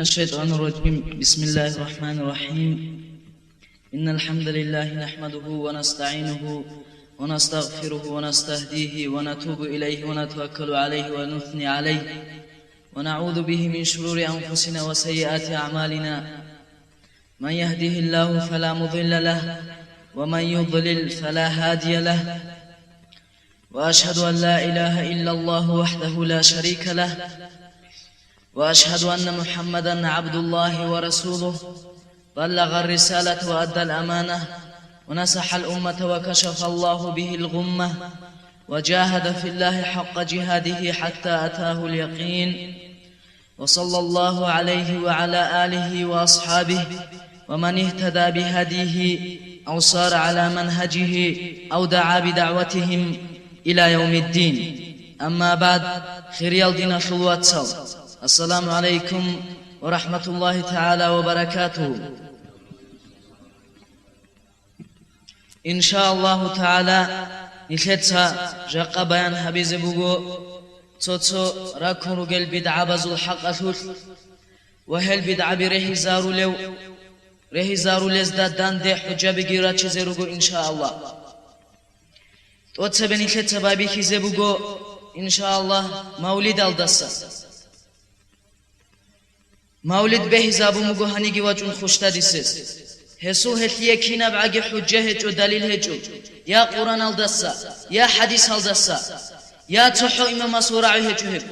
الشيطان الرجيم. بسم الله الرحمن الرحيم. إن الحمد لله نحمده ونستعينه ونستغفره ونستهديه ونتوب إليه ونتوكل عليه ونثني عليه ونعوذ به من شرور أنفسنا وسيئات أعمالنا. من يهده الله فلا مضل له ومن يضلل فلا هادي له، وأشهد أن لا إله إلا الله وحده لا شريك له، وأشهد أن محمدًا عبد الله ورسوله، بلغ الرسالة وأدى الأمانة ونصح الأمة وكشف الله به الغمة، وجاهد في الله حق جهاده حتى أتاه اليقين. وصلى الله عليه وعلى آله وأصحابه ومن اهتدى بهديه أو صار على منهجه أو دعا بدعوتهم إلى يوم الدين. أما بعد، خير دين خلوات السلام عليكم ورحمة الله تعالى وبركاته. إن شاء الله تعالى نخدها جاق بيان حبيز بوغو توتو راكون رجل بدعا بزو الحق أثوث، وهل بدعا بريه زارو لو ريه زارو لزداد دان دي حجة بگيرا چيزي رغو إن شاء الله. توتو بنخدها بابي خيزي بوغو إن شاء الله مولد الدسا مولد به حسابو مگو هنگی واجون خوشتا دیسس هسو هتلیه کی نبعگی حجه هجو دلیل هجو یا قرآن الدسا یا حدیث الدسا یا تحو امام سورعی هجو هب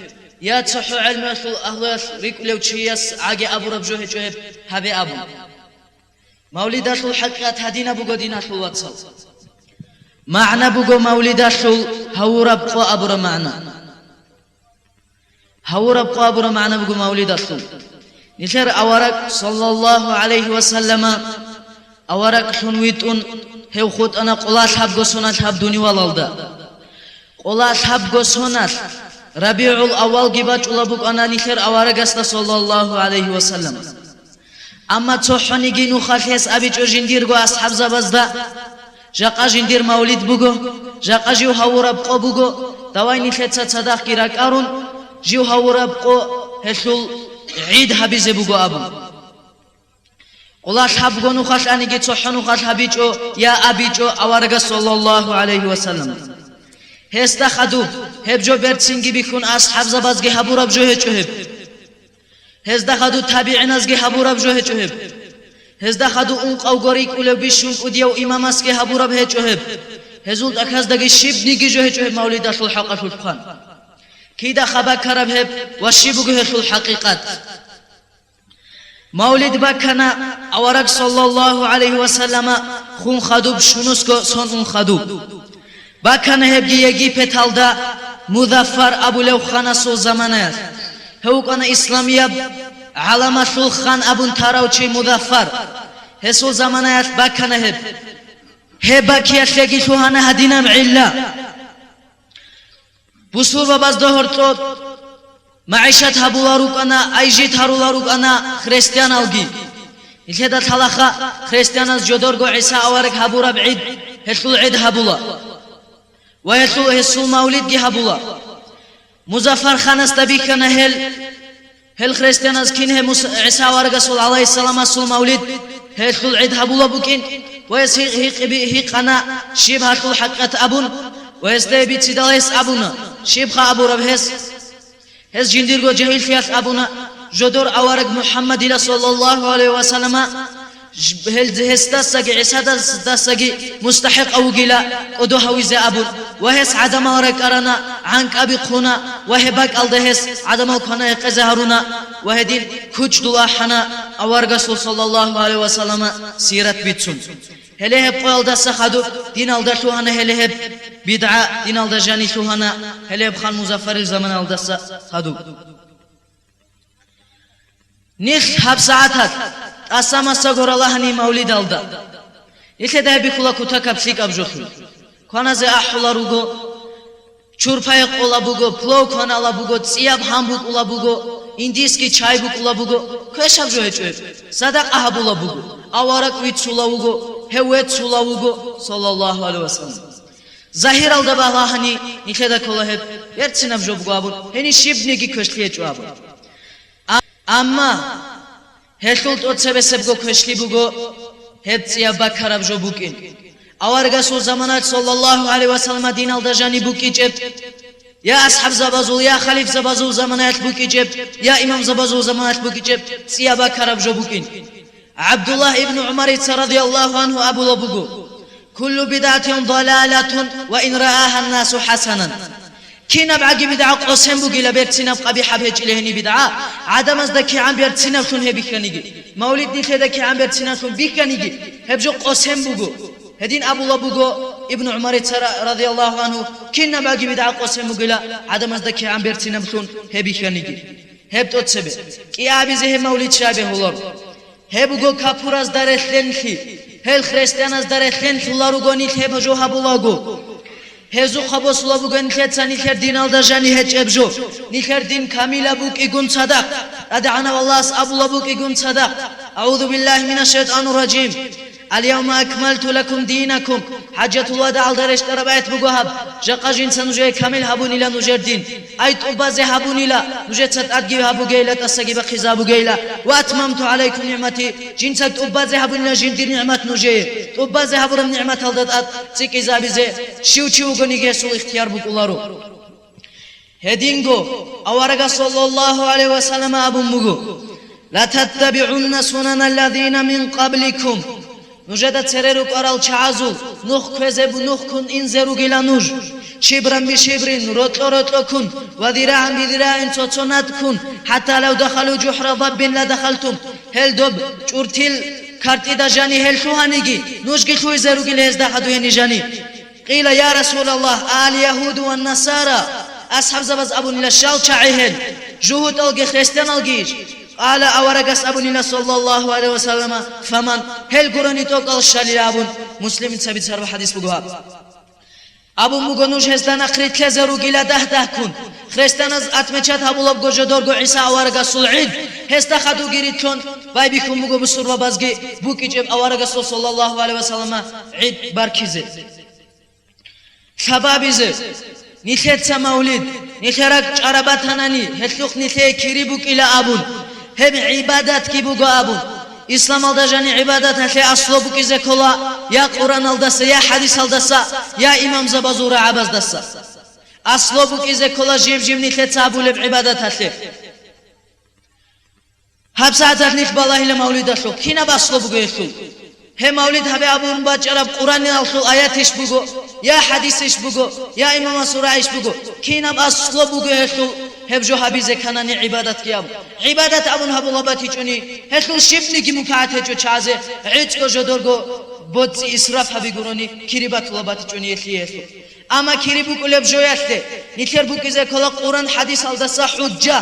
یا تحو علم اهل ریکلو چیس عگی ابو ربجو هجو هب هبه ابو مولدات الحقیقت هدینا بگو دینات الواتسال معنى بگو مولدات هو ربقو ابو معنى هو ربقو ابو معنى بگو مولدات نثر أورك صلى الله عليه وسلم أورك حنويتون هو خود أنا قلاش حب جسونات حب دوني والالدا قلاش حب جسونات ربيع الأول جبات أولابوك أنا نثر أورك أست صلى الله عليه وسلم. أما تحني جينو خالص أبي جندير جو أصحاب زبزدا جاك جندير مولد بوجو جاك جو هورب قو بوجو تواني نثر تصدق كيراك أرون جو هورب قو هشول عيد حبيز بوغو أبو قلاش حبغو نخاش أنيجي تصحو نخاش حبيجو يا أبيجو أورغ صلى الله عليه وسلم هستا خدوب هبجو برتسنجي بيكون أصحاب زبازجي حبو ربجو هجو هب هستا خدو تابعين أزجي حبو ربجو هجو هب هستا خدو أنق أو غريق أولو بيشون أديو إمام أسجي حبو رب هجو هب هزول أكاز دقي شيب نيجي جو هجو هب مولد أصل الحقة الفقان كيدا خبا كرب هب وشيبوغو هشو الحقيقات مولد باكنا أورك صلى الله عليه وسلم خون خدوب شنوسكو سون خدوب باكنا هب يجي بتالدا مظفر أبو لو خانسو زمانات هو كان إسلامية علامة الخان أبو تراوشي مظفر هسو زمانات باكنا هب باكي أشلقي شوهانا هدينا معلا بسور باباز دهور تود معيشة هبولاروك أنا أيجيت هارولاروك أنا خريستيان ألقي الهدا تلاخا خريستيان از جدورغو عيسى أورك هبورا بعيد هسول عيد هبولا وهسول مولد جي هبولا مظفر خان استبيكنا هل خريستيان از كين عيسى أورك سول عليه السلام سول مولد هسول عيد هبولا بوكين وهيق أنا شيب هاتول حقات أبون وهسته بيتسيداليس أبونا شيبخا أبو ربهس هس جنديرغو جهيل فيات أبونا جدور أورق محمد صلى الله عليه وسلم هل هستاسقي عيسى دستاسقي مستحق أو قلا ودو هويز أبون وهس عدم أورق أرنا عنك أبي قونا وهباك ألدهس عدم القنا يقزهرونا وهدين كوش دلاحنا أورق صلى الله عليه وسلم سيرت بيتسون هله هب قال دست خدو دين الدا شوهنا هله هب بدعة دين الدا جاني شوهنا هله هب خان مظفر الزمن الدا خدو نخ هب ساعتات أسمى سجور الله هني مولد الدا يخده بكلا كتاك بسيك أبجوخي كنا زي أحولا روجو چورپای قولا بوگو پلو کانالا بوگو سیاب هم بود قولا بوگو ایندیسکی چای بود قولا بوگو کشاب جو هچو صدق أهبولا بوگو أوارك ويت سولا بوگو هويت سولا بوگو صلى الله عليه وسلم ظاهر الدبا الله هني نكذا كله هب يرتسنا بجو بوگو أبون هني شيب نيجي كشليه جو أبون أما هلتولت أتسبسب جو كشلي بوجو هبتيا بكرب جو بوكين أورجسو زمانات صلى الله عليه وسلم دين الدجاني بوكي جب يا أصحاب زبازول يا خليف زبازول زمانات بوكي جب يا إمام زبازول زمانات بوكي جب سيا بكرب جو بوكين عبد الله ابن عمر رضي الله عنه أبو لبوجو كل بدعة ضلالة وإن رآها الناس حسنا كنا بعجي بدعة قسم بوجي لبرتنا قبيحة بهج لهني بدعة عدم أصدقي عم برتنا شون هبي كنيجي مولد نتهدك عم برتنا شون بي كنيجي هبجو قسم بوجو هدين أبو لبوجو ابن عمر رضي الله عنه كنا بعجي بدعة قسم بوجي لا عدم أصدقي عم برتنا شون هبي كنيجي هبت أتسبب كي أبي زه مولد شابه الله هبوجو كابوراز دارتلنخي هل خريستياناز دارتلنخي الله رجوني هبجو هبولاجو هزو خبوس لبوغن خيتسا نيخير دين الدجاني هج ابجو نيخير دين كاميلا بوك ايقون صدق ادعنا والله ابو لبوك ايقون صدق اعوذ بالله من الشيطان الرجيم اليوم اكملت لكم دينكم حجة الله دعال درش تربايت بوغوهب جاقا جنسا نجي كامل هبوني لا نجير دين ايت اوبازي هبوني لا نجي تتأدقي هبو جيلا تساقي بخيزا هبو جيلا واتممت عليكم نعمتي جنسا اوبازي هبوني لا جن دين نعمت نجي اوبازي هبورم نعمت هلدت ات تيكي زابيزي شيو شيو غني جيسول اختيار بوكولارو هدينغو اوارغا صلى الله عليه وسلم ابو مغو لا تتبعون سنن الذين من قبلكم نجد تريرو قرال چازول نوخ كذب نوخ كن انزرو گيلا نوج شبرا بشبر رطل رطل كن وذراعا بذراع تصنات كن حتى لو دخلوا جحر ضب لدخلتم هل دب چورتيل كارتي دا جاني هل شوهانيگي نوشگي شوي زرو گيلا ازدا حدو هني جاني قيل يا رسول الله اليهود والنصارى أصحاب زبز أبو نيلا شال چاعيهن جهود الگي خريستان الگيش قال أورقس أبو نيلا صلى الله عليه وسلم فمن هل قراني توقع الشالي أبو مسلم سبيت سرب حديث بقوها أبو مغنوش هستان أخريت لزرو قيلا ده كن خريستان از أتمچات أبو لبقو جدورقو عيسى أورقس العيد هستا خدو گيريت كن باي بكم مغو بسر وبازگي بوكي جب أورقس صلى الله عليه وسلم عيد باركيزي شبابيزي نيخيت مولد نيخيرك عرباتاناني هتلوخ نيخي كيريبوك إلى أبون هم عبادات كيبوغو أبون إسلام الدجاني عبادات هتلي أصلو بوك إذا كلا يا قرآن الدسا يا حديث الدسا يا إمام زبازور عباز دسا أصلو بوك إذا كلا جيب نيخيت أبو لب عبادات هتلي هب ساعتك نيخ بالله لمولد أشلو كينا بأصلو بوك يخلو هم مولد هبي أبون باجرب قرآن الخل آيات إيش بوجو يا حديث إيش بوجو يا إمام سورة إيش بوجو كينا بأصل بوجو هشلو هبجو هبي زكاناني عبادات كيام عبادات أبون هبو لباتي جوني هشلو شبني كي مكاتة جو شازه عيد كو جدورجو بود إسراف هبي قروني كريبات لباتي جوني يخلي هشلو أما كريبو كلب جو يخلي نيتر بوكي زكلا قرآن حديث الدسا حجة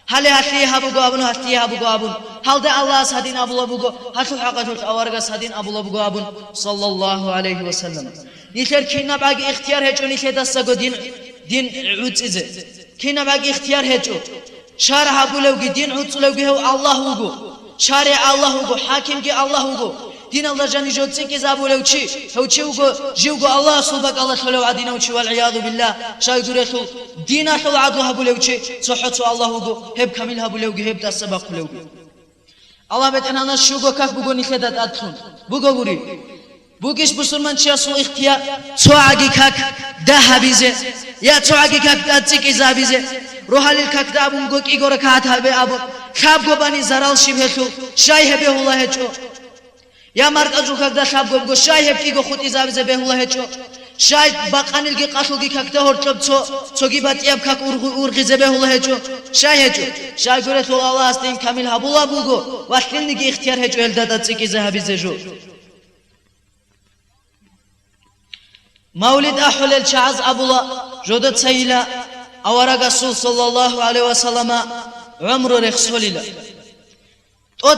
هله هتلي هبوغو أبون هتلي هبوغو أبون هل ده الله سادين أبو لبوغو هتو حقاتو أورغا سادين أبو لبوغو أبون صلى الله عليه وسلم نيتر كينا باقي اختيار هجو نيتر دستاغو دين عوت إزي كينا باقي اختيار هجو شارع أبو لوغي دين عوت لوغي هو الله وغو شارع الله وغو حاكم كي الله وغو دين الله جاني جو تسيكي زابو لو چي هو چي وغو جيوغو الله صلبك الله تلو عدينا وچي والعياذ بالله شاي دوريتو دين أخل عدو هبو لو چي صحتو الله وغو هب كامل هبو لوغي هب دستباق لوغي الله بيت أنا شوغو كاك بوغو نيخدات أدخل بوغو بوري بوغيش بسلمان چياسو اختيار توعاقي كاك ده بيزي يا توعاقي كاك تسيكي زابيزي روحالي الكاك ده أبو مغوك إيغورا كات هبي أبو خابغو باني زرال شبهتو شاي هبي الله هجو يا مرد أجو كاك ده خابغو بغو شاي هبكيغو خود إزابيزي به الله هجو شاي باقانيل كي قاتلغي كاك ده هورتلب توغي باتياب كاك أورغيزي به الله هجو شاي هجو شاي قولتو الله استين كامل هبو لابوغو وقتين نيجي اختيار هجو هلدادا تسيكي زهبيزي جو مولد أحول الشعز أبولا جودت سيلا أورا رسول صلى الله عليه وسلم عمر رخصول الله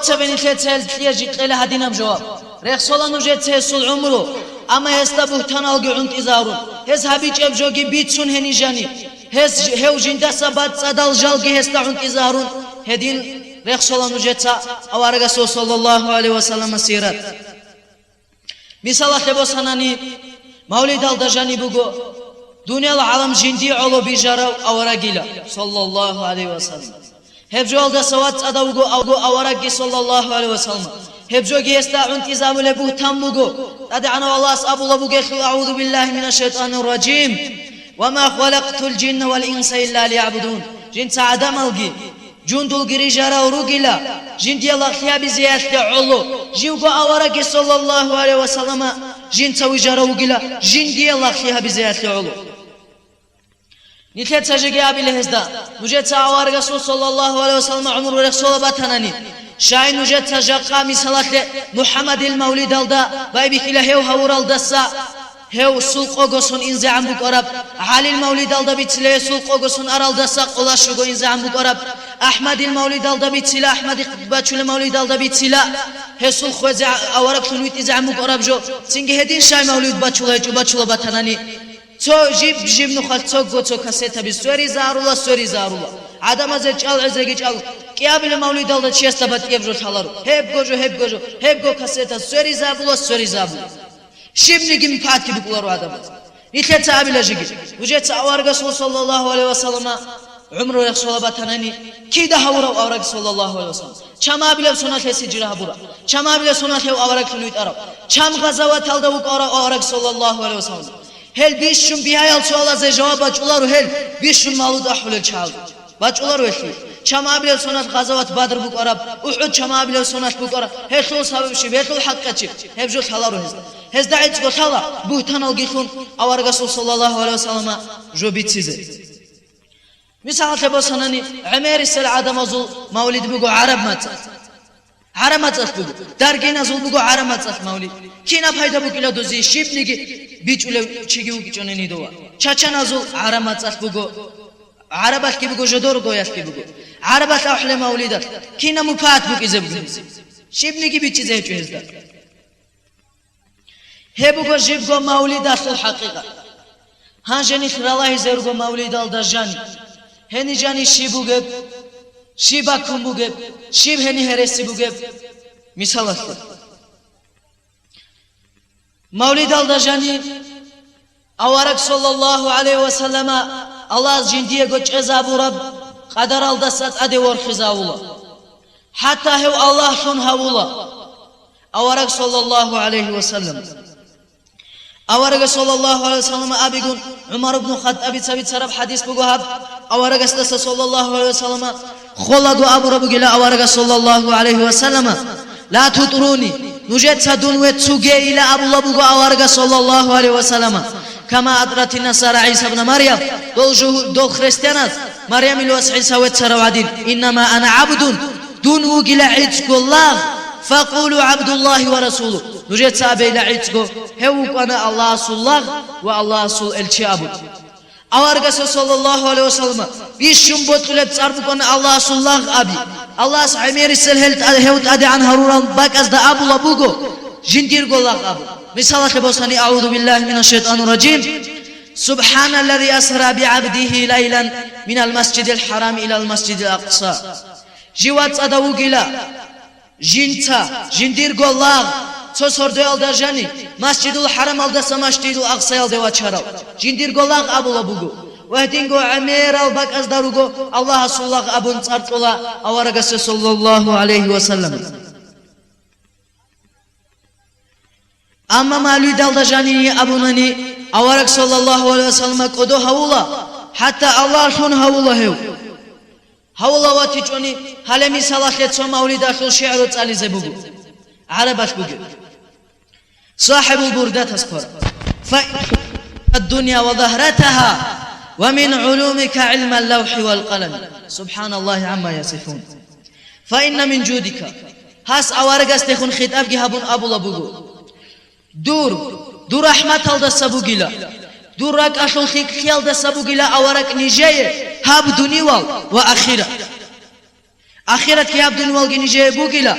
تبني تسهل تليجي قيل هدينا بجواب رخصول نجد تسهل عمره أما يستبه تنالقي عند إزارون هز هبيج أبجوغي بيتسون هني جاني هز هو جندا سبات صدال جالقي هستا عند إزارون هدين رخصول نجد أورا رسول صلى الله عليه وسلم سيرات مثال خبو سناني مولد الدجاني بوغو دنيا العالم جندي علو بيجارو أورا جيلا صلى الله عليه وسلم هبجو دا سوات أدوغو أوغو أورقي صلى الله عليه وسلم هبجو جيستا انتظام لبوه تنبغو أدعنا والله أصابو لبوغيخ أعوذ بالله من الشيطان الرجيم وما خلقت الجن والإنس إلا ليعبدون جن سعدا ملغي جن دلغري جارا وروغيلا جن دي الله خيابي زيادة علو جيوغو أورقي صلى الله عليه وسلم جن سوي جارا وروغيلا جن دي الله خيابي زيادة علو نتلت سجي أبي لهزدا نجد سعوار رسول صلى الله عليه وسلم عمر رسول باتناني شاين نجد سجاقا مثالات محمد المولد الدا بايبك إلى هيو هور الدسا هيو سلق أغسون إنزا عمبك أرب علي المولد الدا بيتسلي سلق أغسون أرال دسا قلا شغو إنزا عمبك أرب أحمد المولد الدا بيتسلا أحمد باتشو المولد الدا بيتسلا هي سلق وزع أورب تنويت إنزا عمبك أرب جو سنجي هدين شاي مولد باتشو باتناني تو جيب نخال تو غوتو كاسيتا بسوري زارولا عدم از چال ازگی چال قیابل مولد الله چیستا بات یبجو تالارو هب گو كاسيتا سوري زابولا شيب نگیم پات کی بقولارو عدم نيتلت عابل جيجي وجت اوار رسول صلى الله عليه وسلم عمر رسول باتناني كيدا هورا اورق صلى الله عليه وسلم چما بلا سنت سجرا بورا چما بلا سنت اورق نويت ارب چم غزوات alda اورق صلى الله عليه وسلم هل بيشم بيهايل سؤال زي جواب بچولارو هل بيشم مالود أحول الشعب بچولارو هل شما بيل سنة غزوات بدر بقرب أحد شما بيل سنة بقرب هل شو سبب شيء هل شو حقة شيء هل جو ثالارو هزدا عيد جو ثالا بوتان الجيخون أو رسول صلى الله عليه وسلم جو بيتسيزه مثال تبصنني عمير السل عدم زول مولد بقو عرب مات بقو درجنا زول بقو عرب مات مولد كينا فايدة بقول دوزي شيب نيجي بيجوله شيء وكيجونه نيدوا شاشة نزول عرب مات بقو عربات كي بقو جدور قويات كي بقو عربات أحلى مولدات كينا مفات بقو إذا بقو شيب نيجي بيجي هزدا هي بقو جيب قو مولدات الحقيقة هانجاني خرالله زيرقو مولد الدجاني هني جاني شيبو جب شيباكم بوجب شيب هني هرسي بوجب مثال مولد الدجاني أورك صلى الله عليه وسلم الله جنديه قج عذاب رب قدر الدسات أدي ورخزاولا حتى هو الله شون هولا أورك صلى الله عليه وسلم أورك صلى الله عليه وسلم أبيقون عمر بن الخطاب سبيت سرب حديث بقوهاب أورك استس صلى الله عليه وسلم خلقوا أبو رب قلا أورك صلى الله عليه وسلم لا تطروني نجد سدون وتسوجي إلى أبو لبوغو أورك صلى الله عليه وسلم كما أدرت النصارى عيسى بن مريم دول خريستيانات مريم الوس عيسى وتسروادين إنما أنا عبد دون وقل عيتك الله فقولوا عبد الله ورسوله نجد سابي لعيتك هوك أنا الله صلى والله صلى الشعب أورك صلى الله عليه وسلم بيشم بطلت صارفك أنا الله صلى أبي الله سعمير السلهلت هوت أدي عن هروران باك أزد أبو لبوغو جندير قول أبو مثال خبصني أعوذ بالله من الشيطان الرجيم سبحان الذي أسرى بعبده ليلا من المسجد الحرام إلى المسجد الأقصى جوات أدو قلا جنتا جندير قول الله تصور دو الدجاني مسجد الحرام الدس مسجد الأقصى الدوا شراو جندير قول الله أبو لبوغو وهدينغو عمير الباك أزدارغو الله صلى الله أبو نصرت الله أورغس صلى الله عليه وسلم أما مالوي دالدجاني أبوناني أورك صلى الله عليه وسلم قدو هولا حتى الله شون هولا هولا واتجوني هلمي صلاح لتسو مولي داخل شعر وتالي زبوغو عرباش بوغو صاحب البردات أسفر الدنيا وظهرتها ومن علومك علم اللوح والقلم سبحان الله عما يصفون فإن من جودك هاس أورك استخون خطاب جهابون أبو لبوغو دور رحمة الله سبوغيلا دور راك أشون خيال ده سبوغيلا أورك نجاية هاب دنيوال وآخرة آخرة كي هاب دنيوال نجاية بوغيلا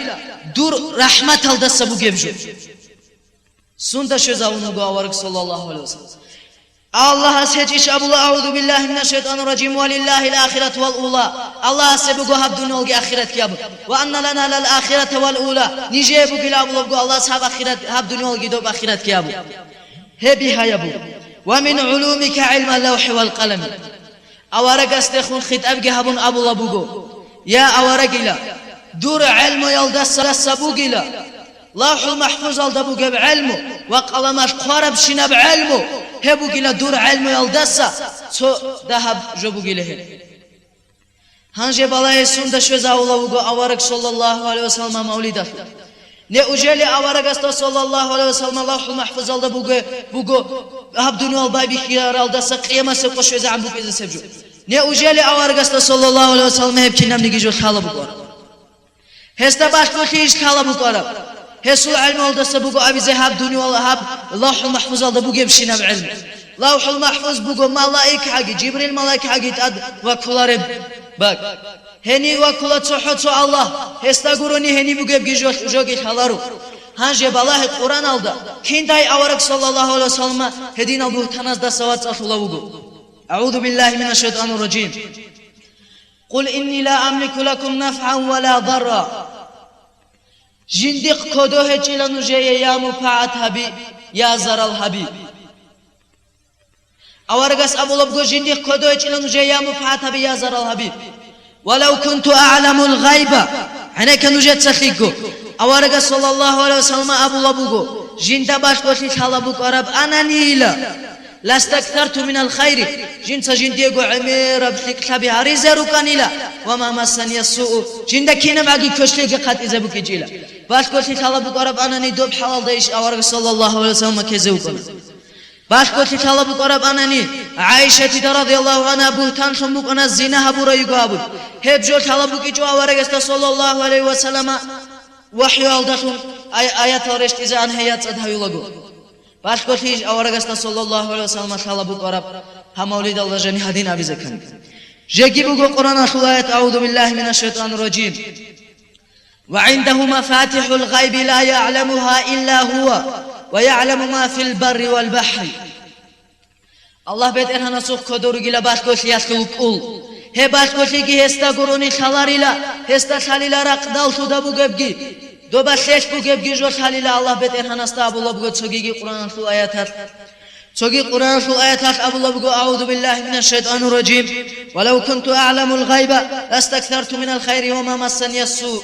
دور رحمة الله سبوغي بجو سنت شزاونو أورك صلى الله عليه وسلم الله سيجيش أبو الله أعوذ بالله من الشيطان الرجيم ولله الآخرة والأولى الله سيبقى هاب دنيوال آخرة كيابو وأن لنا للآخرة والأولى نجيبو كلا أبو الله صاحب آخرة هاب دنيوال جدوب آخرة كيابو هبي هايبو ومن علومك علم اللوح والقلم أورك استخون خطاب جهابون أبو لبوغو يا أورقلا دور علم يلدس سبوقلا لوح المحفوظ الدبوق بعلمه وقلمات قرب شنا بعلمه هبوقلا دور علم يلدس سو ذهب جبوقله هنجي بالله سند شوزا ولوغو أورق صلى الله عليه وسلم مولده نأجلي أورق صلى الله عليه وسلم لوح المحفوظ الدبوق عبدون والبابي خيار الدس قيامة سوق شوزا عم بوق إذا سبجو نأجلي أورق صلى الله عليه وسلم هبكينا من نجيجو خاله بقرب هستا باشكو خيش خاله بقرب هسول علم الدس بوق أبي زهاب دنيا والهاب لوح المحفوظ الدبوق يمشينا بعلم لوح المحفوظ بوق ملائكة حقي جبريل ملائكة حقي تاد وكلارب باك هني وكلا تصحت الله هستغورني هني بوجب جوجي خلارو هنجي بالله القرآن aldı كنداي أورق صلى الله عليه وسلم هدينا بوتناز دا سوات أخلوه أعوذ بالله من الشيطان الرجيم قل إني لا أملك لكم نفعا ولا ضرا جندق كدوه چلنو جي يا مفاعت حبي يا زر الحبيب أورقس أبو لبغو جندق كدوه چلنو جي يا مفاعت حبي يا زر الحبيب ولو كنت أعلم الغيبة هناك نجد سخيكو أورق صلى الله عليه وسلم أبو لبوغو جندا باشكوشي خالبوك أرب أنا نيلا لاستكثرت من الخير جنسا جنديغو عمير بسيك شابي هاريزارو كانيلا وما مسني السوء جندا كينا باقي كشليك قد إزابوك جيلا باشكوشي خالبوك أرب أنا ندوب حلال دايش أورق صلى الله عليه وسلم كيزوكنا باشكوشي خالبوك أرب أنا ني عائشة رضي الله عنها بوتان شمبوك أنا الزنا هبورا يقابل هبجو خالبوك جو أورق صلى الله عليه وسلم وحي الدخل آيات ورشت إذا عن هيات أدها يلقو باشكوشي أورق صلى الله عليه وسلم خالبوك أرب هم مولد الله جاني هدين أبي زكان جيبوك قرآن آيات أعوذ بالله من الشيطان الرجيم وعنده مفاتح الغيب لا يعلمها إلا هو ويعلم ما في البر والبحر الله بيت إرهنا سوق كدور جل باشكوشي يسوق أول هي باشكوشي كي هستا قروني خلاريلا هستا خليلا رقدال سودا بوجبجي دو باشش بوجبجي جو خليلا الله بيت إرهنا استابو الله بقول سوقي قرآن شو آياتها سوقي قرآن شو آياتها أبو الله بقول أعوذ بالله من الشيطان الرجيم ولو كنت أعلم الغيب لاستكثرت من الخير وما مسني السوء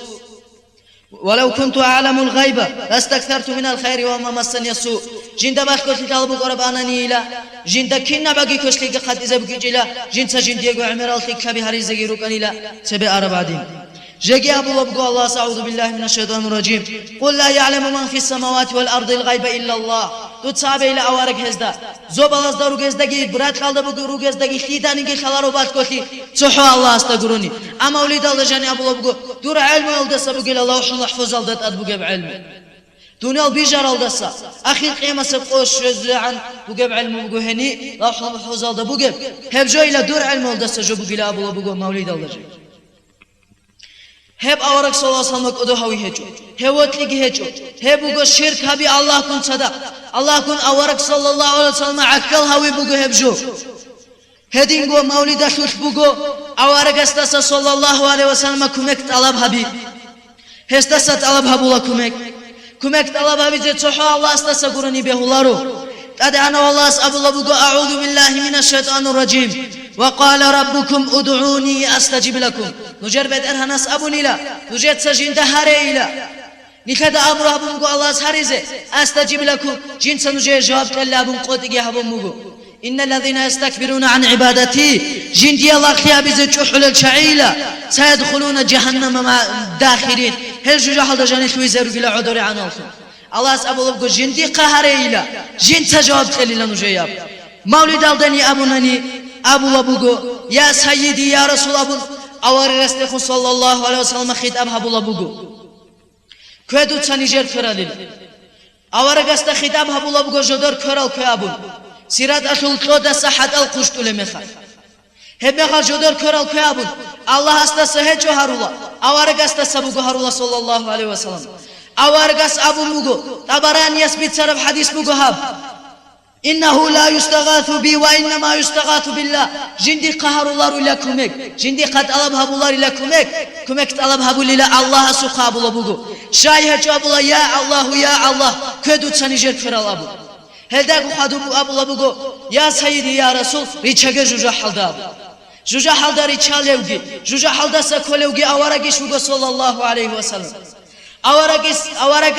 ولو كنت أعلم الغيب لاستكثرت من الخير وما مسني السوء جندا باشكوشي طالبو قرب أنا نيلا جندا كنا باقي كوشلي قد إذا بكي جيلا جنسا جنديغو عمر الخيك كبي هاري زغيرو كنيلا سبي عرب عديم جاكي أبو لبقو الله أعوذ بالله من الشيطان الرجيم قل لا يعلم من في السماوات والأرض الغيب إلا الله تتصابي إلى أوارك هزدا زوبالاز دا روغزدا جي برات خالدا بقو روغزدا جي خيداني جي خلارو باشكوشي صحو الله استغروني أما وليد الله جاني أبو لبقو دور علم يلدس بقو إلى الله وحن محفوظ الدت أدبقو بعلم دنيا البيجار الدسا أخي القيامة سبقوش عن بقو بعلم بقو هني وحن محفوظ الدت بقو هبجو إلى دور علم الدسا جو بقو إلى أبو لبقو موليد الله جاني هب أورك صلى الله عليه وسلم قدو هوي هجو هوت لقي هجو هبوغو شرك هبي الله كن صدا الله كن أورك صلى الله عليه وسلم عكل هوي بوغو هبجو هدينغو مولد شوش بوغو أورك استسا صلى الله عليه وسلم كمك طلب هبي هستسا طلب هبولا كمك طلب هبي زي صحو الله استسا قرني بهولارو تدعنا والله أسأل الله بوغو أعوذ بالله من الشيطان الرجيم وقال ربكم ادعوني أستجب لكم نجرب إرهناس أبوني لا نجد سجين دهاري لا نكاد أمر أبونكو الله سهريزي أستجب لكم جنس نجد جواب كلا أبون قوتي أبونكو إن الذين يستكبرون عن عبادتي جندي الله خيابيزي جحل الشعيلة سيدخلون جهنم مع داخرين هل جو جحل دجاني شوي زيرو إلى عدوري عن الله أسأل الله بقول جندي قهري لا جنس جواب كلا نجيب مولد الدني أبونني أبو لبوغو يا سيدي يا رسول أبو أوري رسلخ صلى الله عليه وسلم خطاب أبو لبوغو كودو تنجر فراليل أوري قست خطاب أبو لبوغو جدر كرال كيابون سيرات أشل كودا صحت القشت لمخا هب مخا جدر كرال كيابون الله استسهل جوهر الله أوري قست سبوغو هرولله صلى الله عليه وسلم أوري قست أبو موغو تبران يثبت سرب حديث موغو هاب إنه لا يستغاث بي وإنما يستغاث بالله جندي قهر الله لكمك جندي قد ألبها الله لكمك كمك ألبها بلا الله سقاب الله بوجو شايه جاب الله يا الله كدو تنجر فرال أبو هذا قحدو أبو الله بوجو يا سيدي يا رسول ريتشجع جوجا حلداب جوجا حلداري چالوگی جوجا حلدسا کولوگی آوارگیش بگو صلی الله علیه و سلم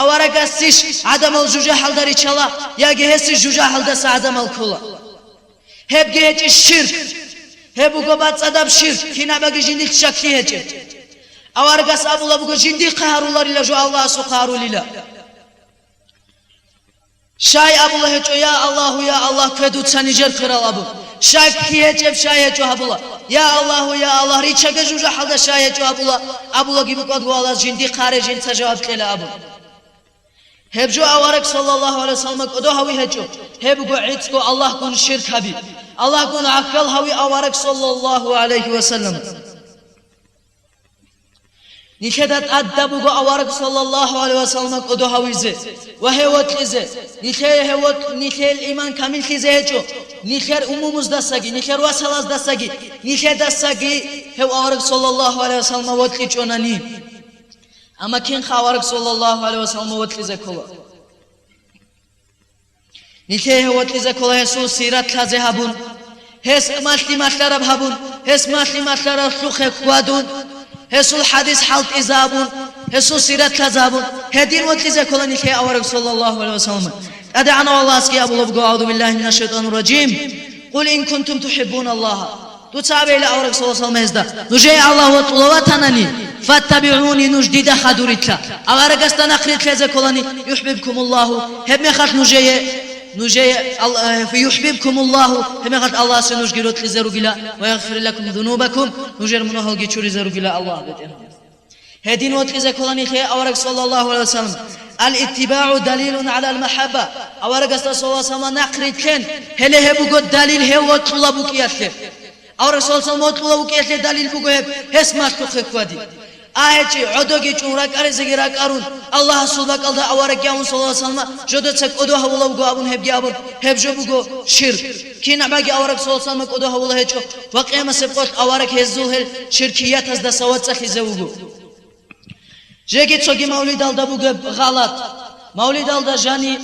آوارگستیش عدم الجوجا حلداري چالا یا گهسی جوجا حلدسا عدم الکولا هب گهچ شرک هب بگو بعد صدب شرک کینا بگی جندی شکلی هچ آوارگس ابولا بگو جندی قهرولار لیلا جو الله سو قهرولیلا شای ابولا هچو یا الله کدو تسانیجر کرال ابو شای کی هچ شای هچو ابولا یا الله ریچه جوجا حلدا شای هچو ابولا گیبو کد والا جندی قهر جند سجواب کلا ابو هب جو آوارگ صلی الله علیه وسلم کدو هوی هچو هب گو عیت کو الله کن شرک هبی الله کن عقل هوی آوارگ صلی الله علیه وسلم نيخدت أدبوا أوارق صلى الله عليه وسلم كده هويزه وهوت لزه نيخير الإيمان كامل خيزه جو نيخير أمومز دستگی نيخير وصلاز دستگی نيخير دستگی هو أوارق صلى الله عليه وسلم وطلي جوناني أما كين خاوارق صلى الله عليه وسلم وطلي زكولا نيخير وطلي زكولا يسوع سيرت لازه هبون هس ماشلي ماشلرب هبون هس ماشلي ماشلرب سوخ خوادون هسول حديث حلت إزابون هسول سيرت كذابون هدين وتلزا كلاني كي أورك صلى الله عليه وسلم أدعنا والله أسكي أبو لبقوا أعوذ بالله من الشيطان الرجيم قل إن كنتم تحبون الله تتابع إلى أورك صلى الله عليه وسلم هزدا نجي الله وطلواتنني فاتبعوني نجدد خدورتلا أورك استنقرت لزا كلاني يحببكم الله هب مخات نجي فيحببكم الله هم قد الله سنجرت لزرقلا ويغفر لكم ذنوبكم نجر منه الجيشور زرقلا الله هدين وتلزا كلاني خي أورك صلى الله عليه وسلم الاتباع دليل على المحبة أورك صلى الله عليه وسلم نقرت كن هل هبوق دليل هو طلبك يسلم أورك صلى الله عليه وسلم طلبك يسلم دليل بوق هب هسمات تخفدي آهچی عدوگی چونرا کارزگی را کارون الله سبحانه الله آوارگ یامون صلی الله علیه وسلم جدو تک عدو هولا بگو آبون هب جو بگو شرک کی نباگی آوارگ صلی الله علیه وسلم عدو هولا هچو وقیام سبقت آوارگ هزول هل شرکیات از دسوات سخیزه بگو جگی چوگی مولید alda بگو غلط مولید alda جانی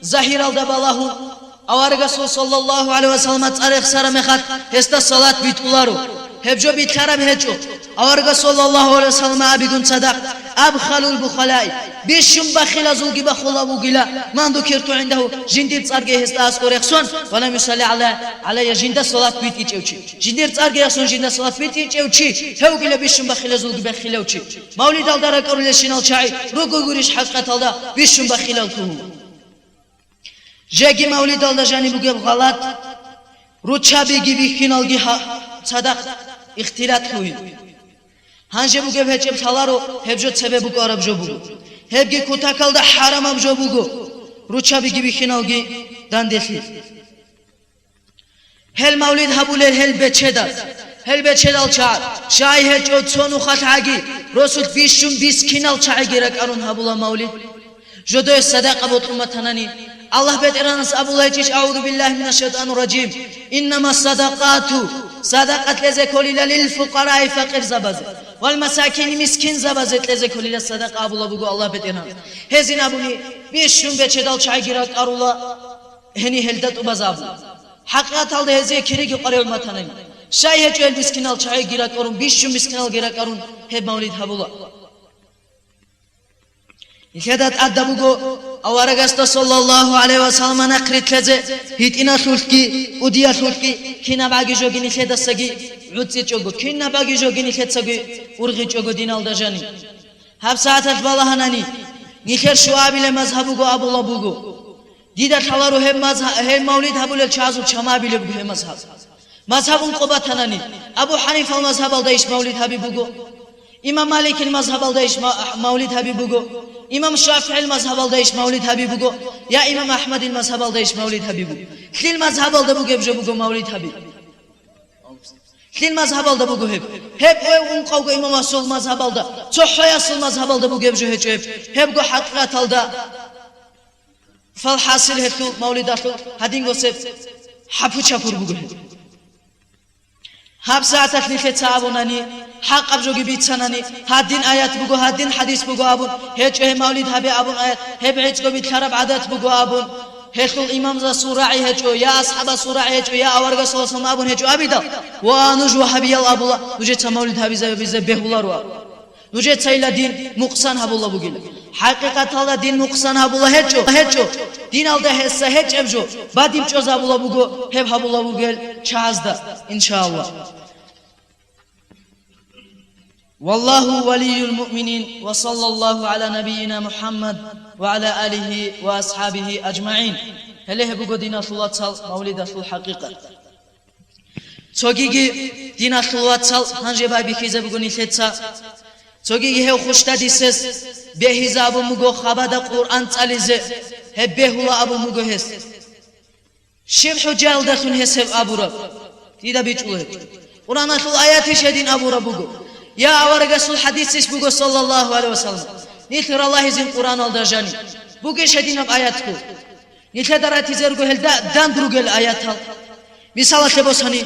ظاهر alda بالاهون آوارگ صلی الله علیه وسلم تاریخ سر مخات هستا صلات بیتولارو هبجو بيتكرم هجو أورجا صلى الله عليه وسلم أبيكون صدق أبخل البخلاء بيشم بخيل زوجي بخلا بوجلا ما ذكرت عنده جندير تارجه هستاس كوريخسون ولا يصلي على جند الصلاة بيت يجوشي جندير تارجه يخسون جند الصلاة بيت يجوشي هو جلا بيشم بخيل زوجي بخيل وشي مولد الدار كورل شينال شاي روكو غوريش حقيقة الله بيشم بخيل الكون جاكي مولد الدار جاني بوجب غلط روتشا بيجي بيخينال جها صدق اختلاط خوي هانجه بوگه هچم ثالارو هبجو سبب بوگو عرب جو بوگو هبگی کوتاکال دا حرام اب جو بوگو روچا بگی بخینالگی داندخی هل مولد هبوله هل بچدال چار شای هچو تسونو خطاگی رسول بیشم بیس کینال چاگی رک ارون هبوله مولد جدو صدقه بطرمتنانی الله بيترانس أبو الله يجيش أعوذ بالله من الشيطان الرجيم إنما الصدقات صدقة لزكولي للفقراء فقير زبز والمساكين مسكين زبز لزكولي للصدقة أبو الله بقول الله بيترانس هزين أبوني بيشون بيتشدال شاي جراك أرولا هني هلدت وبزابو حقيقة هذا هزي كريك قريب المتنين شاي هجو المسكين شاي جراك أرون بيشون مسكين جراك أرون هب مولد هبولا يخدت أدبوغو أوارغست صلى الله عليه وسلم نقرت لزه هيتنا سولكي وديا سولكي كنا باقي جوغيني خدا سگي عدسي چوغو كنا باقي جوغيني خد سگي ورغي چوغو دينال دجاني هب ساعتت بالهناني نخير شوابي لمذهبوغو أبو لبوغو ديدا تلارو هم مولد هبو للشازو چمابي لبوغو هم مذهبون قبطناني أبو حنيفة المذهب الدايش مولد هبيبوغو إمام مالك المذهب الدايش مولد هبيبوغو إمام الشافعي المذهب الدايش مولد هبيبوغو يا إمام أحمد المذهب الدايش مولد هبيبوغو كل مذهب الدبوغو بجبوغو مولد هبيب كل مذهب الدبوغو هب ونقوغو إمام أصول مذهب الدا صحيح أصول مذهب الدبوغو بجو هب جو حقيقة الدا فالحاصل هتو مولد أخو هدين وسب حبو شابور بوغو هب ساعتك نخيت سابوناني حق أبجوجي بيتساناني هادين آيات بقو هادين حديث بقو أبون هيج مولد هبي أبون آيات هب عيد قو بيتخرب عادات بقو أبون هيخل إمام ذا سورعي هجو يا أصحاب سورعي هجو يا أورغ صلى الله عليه وسلم هجو أبدا ونجو حبي الله أبو الله نجت مولد هبيزة بيزة بهولا روا نجت سيلا دين مقصان هبو الله بقيل حقيقة الله دين مقصان هبو الله هجو دين الله هسه هج أبجو بعدين جوز هبو الله بقو هب هبو الله بقيل شازدا إن شاء الله والله ولي المؤمنين وصلى الله على نبينا محمد وعلى آله وأصحابه أجمعين هله بقو دين الله مولد الحقيقة توجيجي دين الله هنجي باي بخيزة بقو نيثتسا توجيجي هو خوشتا ديسس بهيزة أبو مقو خبادة قرآن تاليزة هبهولا أبو مقو هس شبحو جال دخون هسب أبو رب تيدا بيجوه قرآن أخل آيات شدين أبو رب بقو يا أورغسول حديث بقو صلى الله عليه وسلم نيثر الله زين قرآن الدرجاني بقو شدين أب آياتكو نيثر دراتي زرقو هل دان دروغ الآيات هل مثال تبوساني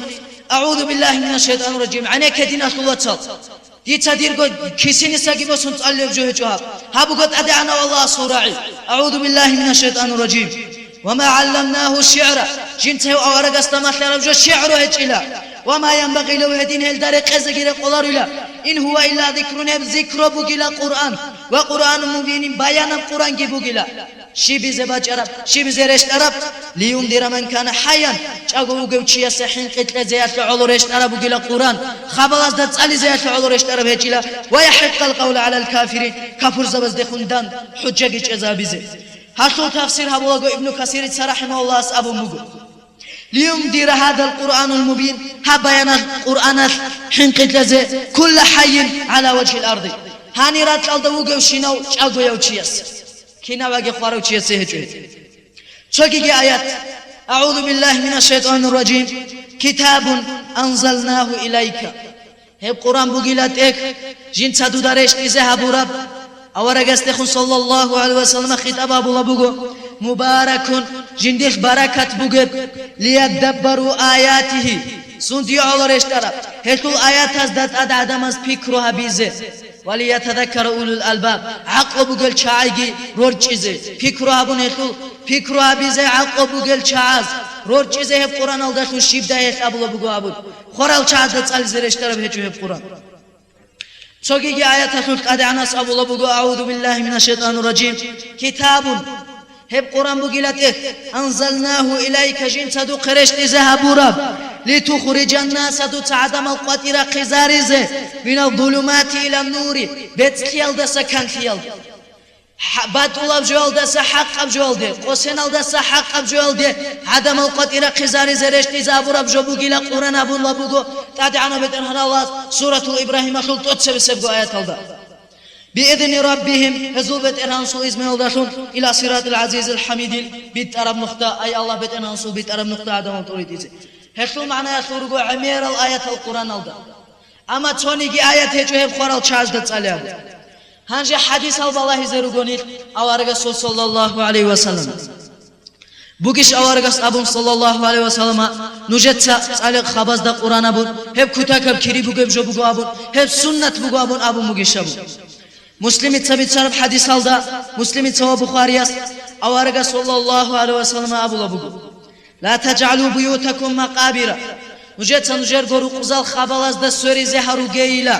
أعوذ بالله من الشيطان الرجيم عنيك دين الله تصال دي تديرقو كيسيني ساقبو سنت ألف جوه جواب هابو قد أدعنا والله صراعي أعوذ بالله من الشيطان الرجيم وما علمناه الشعر جنته أورغس تمثل ربجو الشعر هجئلا وما ينبغي له هدين هل قزقير قولار إلا إن هو إلا ذكر بقلا قرآن وقرآن مبين بيانا قرآن بقلا شي بزباج عرب شي بزرشت عرب لينذر من كان حيا جاغو غوچيا سحين قتل زيات علو رشت عرب بقلا قرآن خبلاز دت علي زيات علو رشت عرب هجلا ويحق القول على الكافرين كفر زبز دخوندان حجه جزابيزه هاتو تفسير هبولغو ابن كثير رحمه الله أبو مغو لينذر هذا القرآن المبين هبيان القرآن حين قتل كل حي على وجه الأرض هاني رات الدوغو شينو جاغو يوچيس كينا واجي خوارو چيس هجو شوكي آيات أعوذ بالله من الشيطان الرجيم كتاب أنزلناه إليك هب قرآن بغيلاتك جين تدو دارش إذا هبو رب أورغستخون صلى الله عليه وسلم خطاب أبو لبوغو مبارك جندخ بركة بوغب ليدبروا آياته سندي على رشترا هكل آيات هزدت أد عدمز فكرها بيزه وليتذكر أولو الألباب عقل بوغل شاعيجي رور چيزه فكرها بون هكل فكرها بيزه عقل بوغل شاعز رور چيزه هب قرآن الدخل شيب ده هك أبو لبوغو أبو خورال شاعز دت ألز رشترا بهجو هب قرآن سوكي آيات خلق قد عناس أبو لبوغو أعوذ بالله من الشيطان الرجيم كتاب هب قرآن بقلته أنزلناه إليك جين تدو قرشت ذهب رب لتخرج الناس دو تعدم القطر قزارزه من الظلمات إلى النور بيت خيال دسا كان خيال بات الله بجوال دسا حق بجوال ده قسن دسا حق بجوال ده عدم القطر قزارزه رشت ذهب رب جو بقل قرآن أبو لبوغو تدعنا بتنهر الله سورة الإبراهيم خلط أتسبسب آيات الله بإذن ربهم هزوبت إرهانسو إزمه الدخل إلى صراط العزيز الحميد بيت أرب نقطة أي الله بيت إرهانسو بيت أرب نقطة عدم الطريق إزي هكذا معنى يخلقوا عمير الآية القرآن الدا أما تونيكي آية هجو هب خورال شاجدت عليها هنجي حديث الله زرقونيل أوارغس صلى الله عليه وسلم بوكيش أوارغس أبو صلى الله عليه وسلم نجت سألق خباز دا قرآن أبو هب كتاكب كري بوكب جو بوكو أبو هب سنة بوكو أبو مجيش أبو مسلم تبيت شرب حديث هذا مسلم توا بخارياس أوارغ صلى الله عليه وسلم أبو لبوغو لا تجعلوا بيوتكم مقابر نجت نجر غرو قزال خبالاز دا سوري زهرو جيلا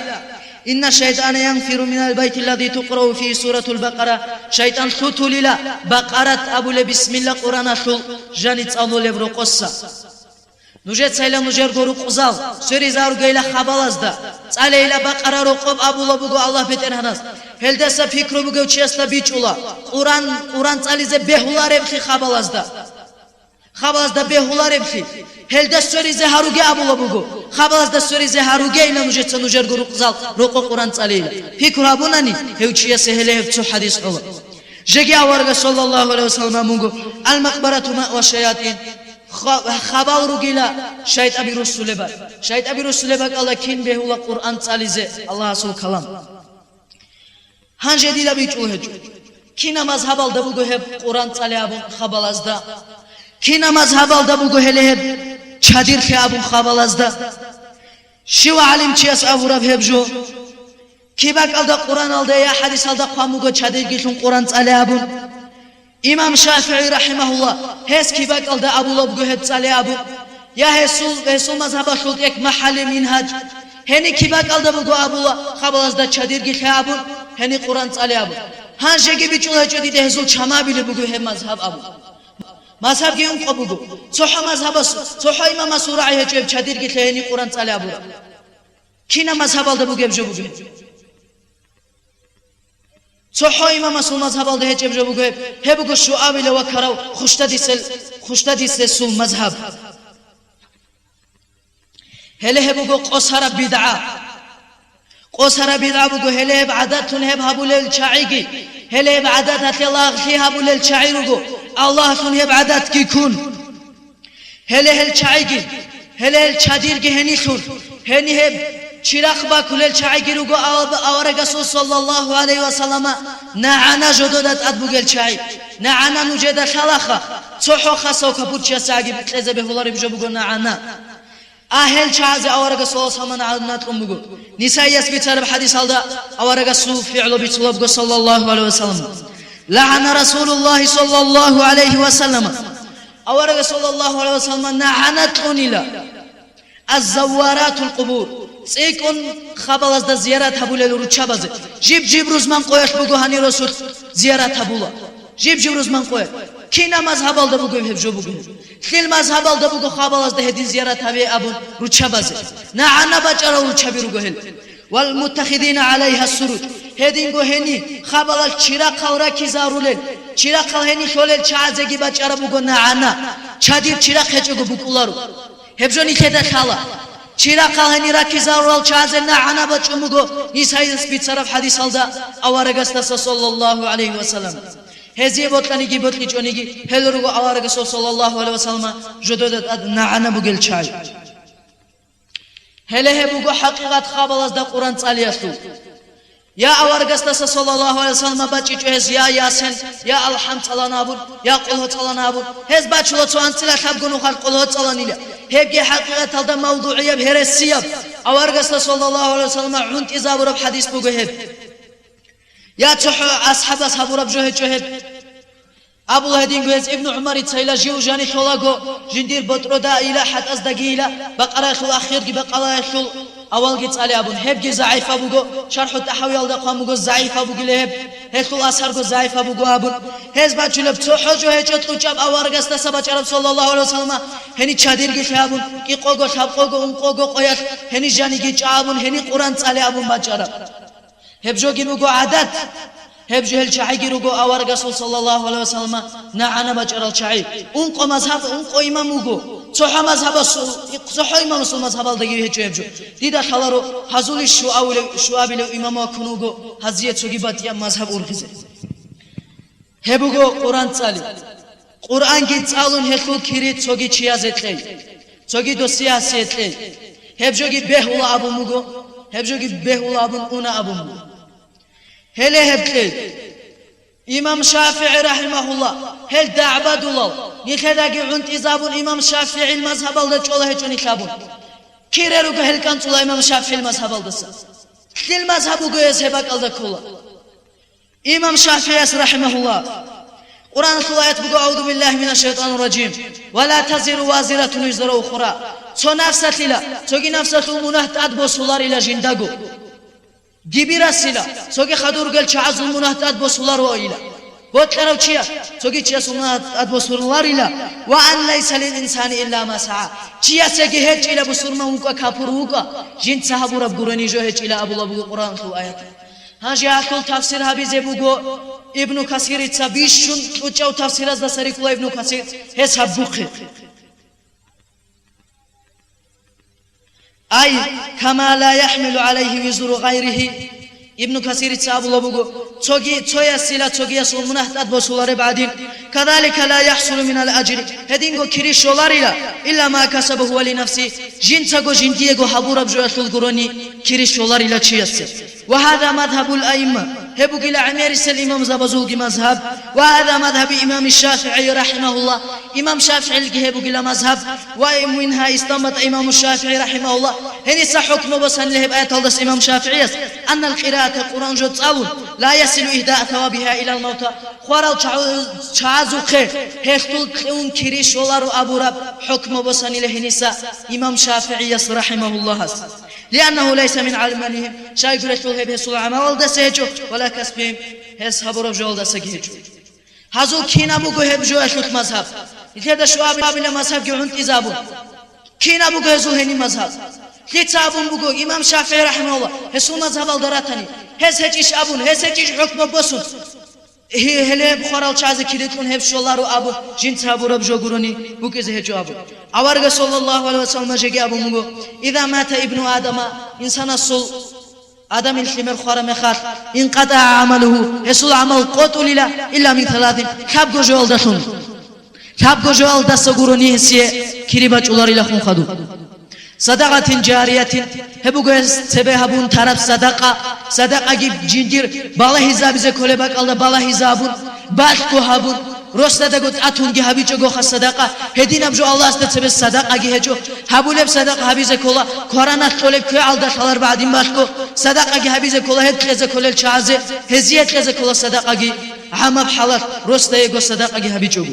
إن الشيطان ينفر من البيت الذي تقرأ فيه سورة البقرة شيطان ثوتو للا بقرة أبو بسم الله قرآن ثول جانت أبو لبرو قصة نجت سيلا نجر غرو قزال سوري زهرو جيلا خبالاز دا على إلى بقرة رقب أبو لبوغو الله بيتر هناس هل دسا فكرو بوغو چيسلا بيچولا قرآن على زي بهولا ربخي خبالاز دا خبالاز دا بهولا ربخي هل دس سوري زهاروغي أبو لبوغو خبالاز دا سوري زهاروغي إلا نجت نجر غرو قزال رقب قرآن على إلى فكرو أبو ناني هو چيسا هله هفتو حديث الله جاكي أورغ صلى الله عليه وسلم مونغو المقبرة ماء والشياطين خبال رجلا شايد أبي رسول بك شايد أبي رسول بك الله كين به الله قرآن تعالى الله رسول كلام هنجدي لا بيجوهج كينا مذهب الدبوغو هب قرآن تعالى أبو خبال أزدا كينا مذهب الدبوغو هب شادير في أبو خبال أزدا شو علم چياس أبو رب هب جو كي بك الدا قرآن الدا يا حديث الدا قاموغو شادير كيشون قرآن تعالى أبو إمام شافعي رحمه الله هس كيبك ألدا أبو لب جهد صلي أبو يا هسول مذهب شلت إك محل منهج هني كيبك ألدا بقو أبو الله خبلاز دا شدير جي أبو هني قرآن صلي أبو هانشجي بيجوله جديد هسول شما بيلي بقو هم مذهب أبو مذهب كيوم قبوجو صح مذهب صح إمام سورة هجيب شدير جي هني قرآن صلي أبو كينا مذهب ألدا بقو بجو بقو صح إمام سول مذهب ألدا هجيب جو بقو هبقو شو أبي لو كراو خشتا ديسل سول مذهب هله هبقو قصر بدعة بقو هله بعدات تنهب هبول الشعيقي هله بعدات هتي الله غشي هبول الشعيرقو الله تنهب عدات كيكون هله الشعيقي هله الشاديرقي هني ثور هني هب چراغ با كل الشعيقي رقو أورغسو صلى الله عليه وسلم نعنا جدودات أدبوغ الشعيق نعنا نجد خلاخا صحو خاصو كبوتشا ساقي بتلزه بهولاري بجو بقو نعنا أهل شاذ أورغ صلى الله عليه وسلم بقول نساء يثبت على حديث هذا أورغ سو فعل بيطلب صلى الله عليه وسلم لعن رسول الله صلى الله عليه وسلم أورغ صلى الله عليه وسلم نعنت لا الزوارات القبور سيكون خبلاز دا زيارات هبول الرشابز جيب روزمان قويش بقول هني رسول زيارات هبولا جيب روزمان قوي كينا مذهب الدا بقول هبجو بقول خيل مذهب الدا بقول خبلاز ده هدي زيارات هبي أبو رشابز نعنا بجرا رشابي رجوهل والمتخذين عليها السرود هدين جو هني خبلاز شراق خورا كيزارولل شراق خور هني شولل شازجي بجرا بقول نعنا شادير شراق هجو بقولارو هبجوني كده خلا شراق هني راكيزارول شازل نعنا بجمعو نسايس بيتصرف حديث هذا أورغستاس صلى الله عليه وسلم هذه بطلني جي بطلي جوني جي هلرو أورغس صلى الله عليه وسلم جدودت نعنا بقول شاي هله بقول حقيقة خبلاز دا قرآن تعليسو يا أورغستاس صلى الله عليه وسلم بچي جهز يا ياسين يا الحمد لله نابود يا قله تعالى نابود هز بچلو توان تلا خبغنو خال قله تعالى نيله هبجي حقيقة هذا موضوعية بهرسية أورغستاس صلى الله عليه وسلم عنت إذا برب حديث بقول هب يا تح أصحاب رب جهد أبو الهدين جوز ابن عمر يتسيلا جيو جاني خلاقو جندير بطرو دا إلى حد أصدقيلا بقرا خل أخير جي بقرا خل أول جيت على أبون هب جي ضعيف أبوجو شرح التحويل دا قاموجو ضعيف أبوجي لهب هخل أسهر جو ضعيف أبوجو أبون هز بتشلب تروح جو هجت وجب أورغستاس بچرب صلى الله عليه وسلم هني شادير جي أبون كي قوجو شاب قوجو قوجو قياس هني جاني جي أبون هني قرآن على أبون بچرب هب جو جي بوجو عادات هب جهل شعيق رجو أورغ صلى الله عليه وسلم نعنا بجر الشعيق أنقو مذهب أنقو إمام وجو صح مذهب صح إمام صل مذهب الدقيق هجو هبجو ديدا خلارو هزول الشواب لو إمام وكنوجو هزية سجيبات يا مذهب أورغزه هبوجو قرآن تعلم قرآن جت تعلم هتلو كيرت سجي شيازتلي سجي دوسياسيتلي هبجو جي بهولا أبو مجو هبجو جي بهولا أبو أنا أبو مجو هله هبلي إمام شافعي رحمه الله هل دعبد الله نخداقي عنت إذابون إمام شافعي المذهب الله جوله هجوني خابون كيريرو هل كان طول إمام شافعي المذهب الله كل المذهب يذهبك الله كله إمام شافعي رحمه الله قرآن الآيات بقول أعوذ بالله من الشيطان الرجيم ولا تزر وازرة وزر أخرى تو نفسك لا توجي نفسك منهت أدبو سولار إلى جندقو جبيرة سلا سوكي خدور قال شعز المنهتات بسولار وإلى بوتلرو شيا سوكي شيا سمنهتات بسولار إلى وأن ليس للإنسان إلا ما سعى شيا سكي هج إلى بسورما وكا كابور وكا جن صحاب رب قراني جو هج إلى أبو الله القرآن في آيات هاجي أكل تفسير هابي زبوغو ابن كثير تبيشون وجاو تفسير از دسري كلا ابن كثير هس هبوخي أي كما لا يحمل عليه وزر غيره ابن كثير تصاب لبوغو تويا سيلا تويا سلمنهت أدبسولار بعدين كذلك لا يحصل من الأجر هدينغو كري شولاريلا إلا ما كسبه ولنفسه جنتغو جنديغو حبور بجوة القروني كري شولاريلا تشيس وهذا مذهب الأئمة هبو قيل عمير الإمام زبزوقي مذهب وهذا مذهب إمام الشافعي رحمه الله إمام شافعي الجهب قيل مذهب ومنها استنبط إمام الشافعي رحمه الله هني حكم بسن له بآية الله إمام شافعي أن القراءة القرآن جد صالون لا يصل إهداء ثوابها إلى الموتى خورال شعازو خير هختول كون كريش ولارو أبو رب حكم بسن له نساء إمام شافعي رحمه الله لأنه ليس من علمانهم شايف رسول هبه سوى عمل دسيجو ولا كسبهم هس هبورب جول دسجيجو هذو كينا بوجو هبجو أشوت مذهب إذا شواب بلا مذهب جون تزابون كينا بوجو هزو هني مذهب لتابون بوجو إمام شافعي رحمه الله هسو مذهب الدراتني هس هجيش أبون هس هجيش حكم بسون هله بخارال چازه کلیتون هب شولارو آبو جن تابور بجو گرونی بوکه زه جو آبو آورگ صلی الله علیه و سلم جگی آبو مگو إذا مات ابن آدم إنسان الصل آدم الحمر خارم خار انقطع عمله هسول عمل قطع إلا من ثلاث كاب جوال دشون كاب جوال دست گرونی هسیه کریباچ اولاری لخون خدو صدقة جارية هبو جس تبه هبون طرف صدقة جيب جندير بالا حساب زي كله بق الله بالا حسابون بعد كو هبون رست دعوت أتون جه هبي جو خس صدقة هدين أبجو الله است تبه صدقة جه جو هبو لب صدقة هبي زي كله قرآن أشتولب كي عالد شلر بعدين باشكو صدقة جه هبي زي كله هد كذا كله الشعزة هزيت كذا كله صدقة جه عم بحلال رست يجو صدقة جه هبي جو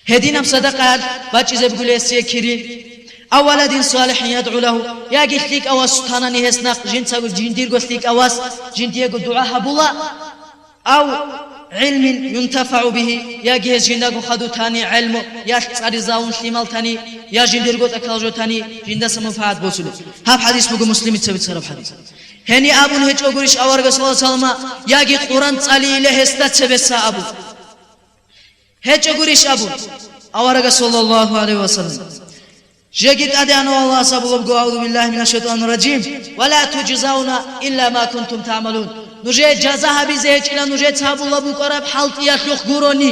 هدين أب صدقة بعد زي بقول يسير كري أولاد صالح يدعو له يا جثليك أواس ثاني هسناق جنسا جندير جثليك أواس جندير دعاء هبولا أو علم ينتفع به يا جهز جندق خدو ثاني علم يا صارزاون شمال ثاني يا جندير قط أكلجو ثاني جندا سمفعات بوسلو هاب حديث بقول مسلم تسوي تصرف حديث هني أبون هج أقولش أورج صلى الله عليه وسلم يا جي قرآن علي له هستا تبص أبو هج أقولش أبون أورج صلى الله عليه وسلم جيد أدعنا الله سبحانه أعوذ بالله من الشيطان الرجيم ولا تجزون إلا ما كنتم تعملون نجيد جزاها بزهج إلى نجيد سحب الله بقرب حالت يخلق قروني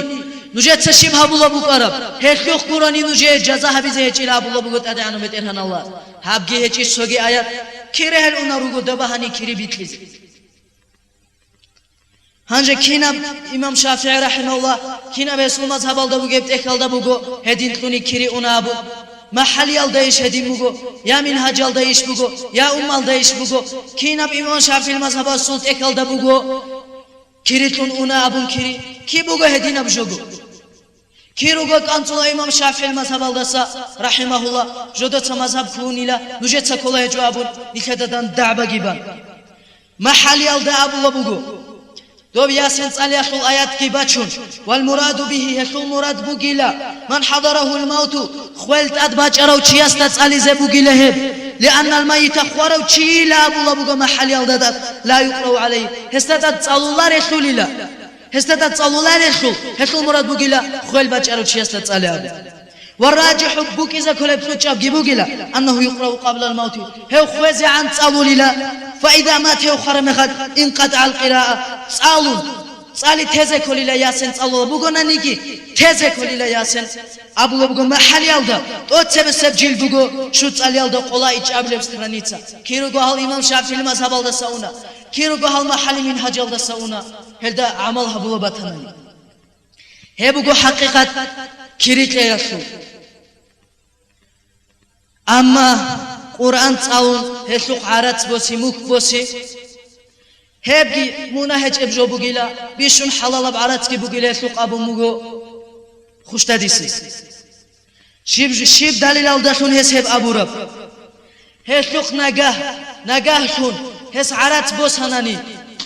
نجيد تشبه الله بقرب يخلق قروني نجيد جزاها بزهج إلى أبو الله بقول أدعنا مترهن الله هابجي هجي سوغي آيات كيره الأنا رجو دبهاني كيري بيتليز هنجا كينا إمام شافعي رحمه الله كينا بيسول مذهب الله بقول بتأكل ده بقول هدين توني كيري أنا أبو محل يالدايش هديم بگو یا منهج يالدايش بگو یا يالدايش بگو كيناب إمام شافعي المذهب السلط اكل دا بگو كيريتون اونا ابون كيري كي بگو هدين ابجوگو كي روگو كانتولا إمام شافعي المذهب الدسا رحمه الله جودتا مذهب كونيلا نجتا كولا هجو ابون نكددان دعبا گيبان محل يالدا ابو بگو دوب ياسين صالح الآيات كي باتشون والمراد به هشول مراد بوغيلا من حضره الموت خوالت أدباج أرو تشياستا صالي زي بوغيلا هب لأن الميت خوارو تشيلا أبو لبوغا محل يالدادات لا يقرأ عليه هستداد صالو الله رسول الله هستداد صالو الله رسول هشول مراد بوغيلا خوال باج أرو تشياستا صالي أبو والراجح بوك إذا كل بسوتشاب جيبوغيلا أنه يقرأ قبل الموت هو خوازي عن صالو لله فإذا مات هو خرمخد انقطع القراءة صالون صالي تزه كل لا ياسين صالو بوغنا نيجي تزه كل لا ياسين أبو بوغو محل يالدا توتسب سبجيل بوغو شو صالي يالدا قلا إجابل بسترانيتا كيرو قال إمام شافعي المذهب الدا سونا كيرو قال محل من حج الدا سونا هلدا عملها بلو بتناني هي بوغو حقيقة كيريت ليرسو أما قرآن صالون هسوق عرات بوسي موك بوسي هبجي مناهج ابجو بوغيلا بيشون حلال بعرات كي بوغيلا هسوق أبو موغو خوش تديسي شيب دليل الدشون هسهب أبو رب هسوق نجاه شون هس عرات بوس هناني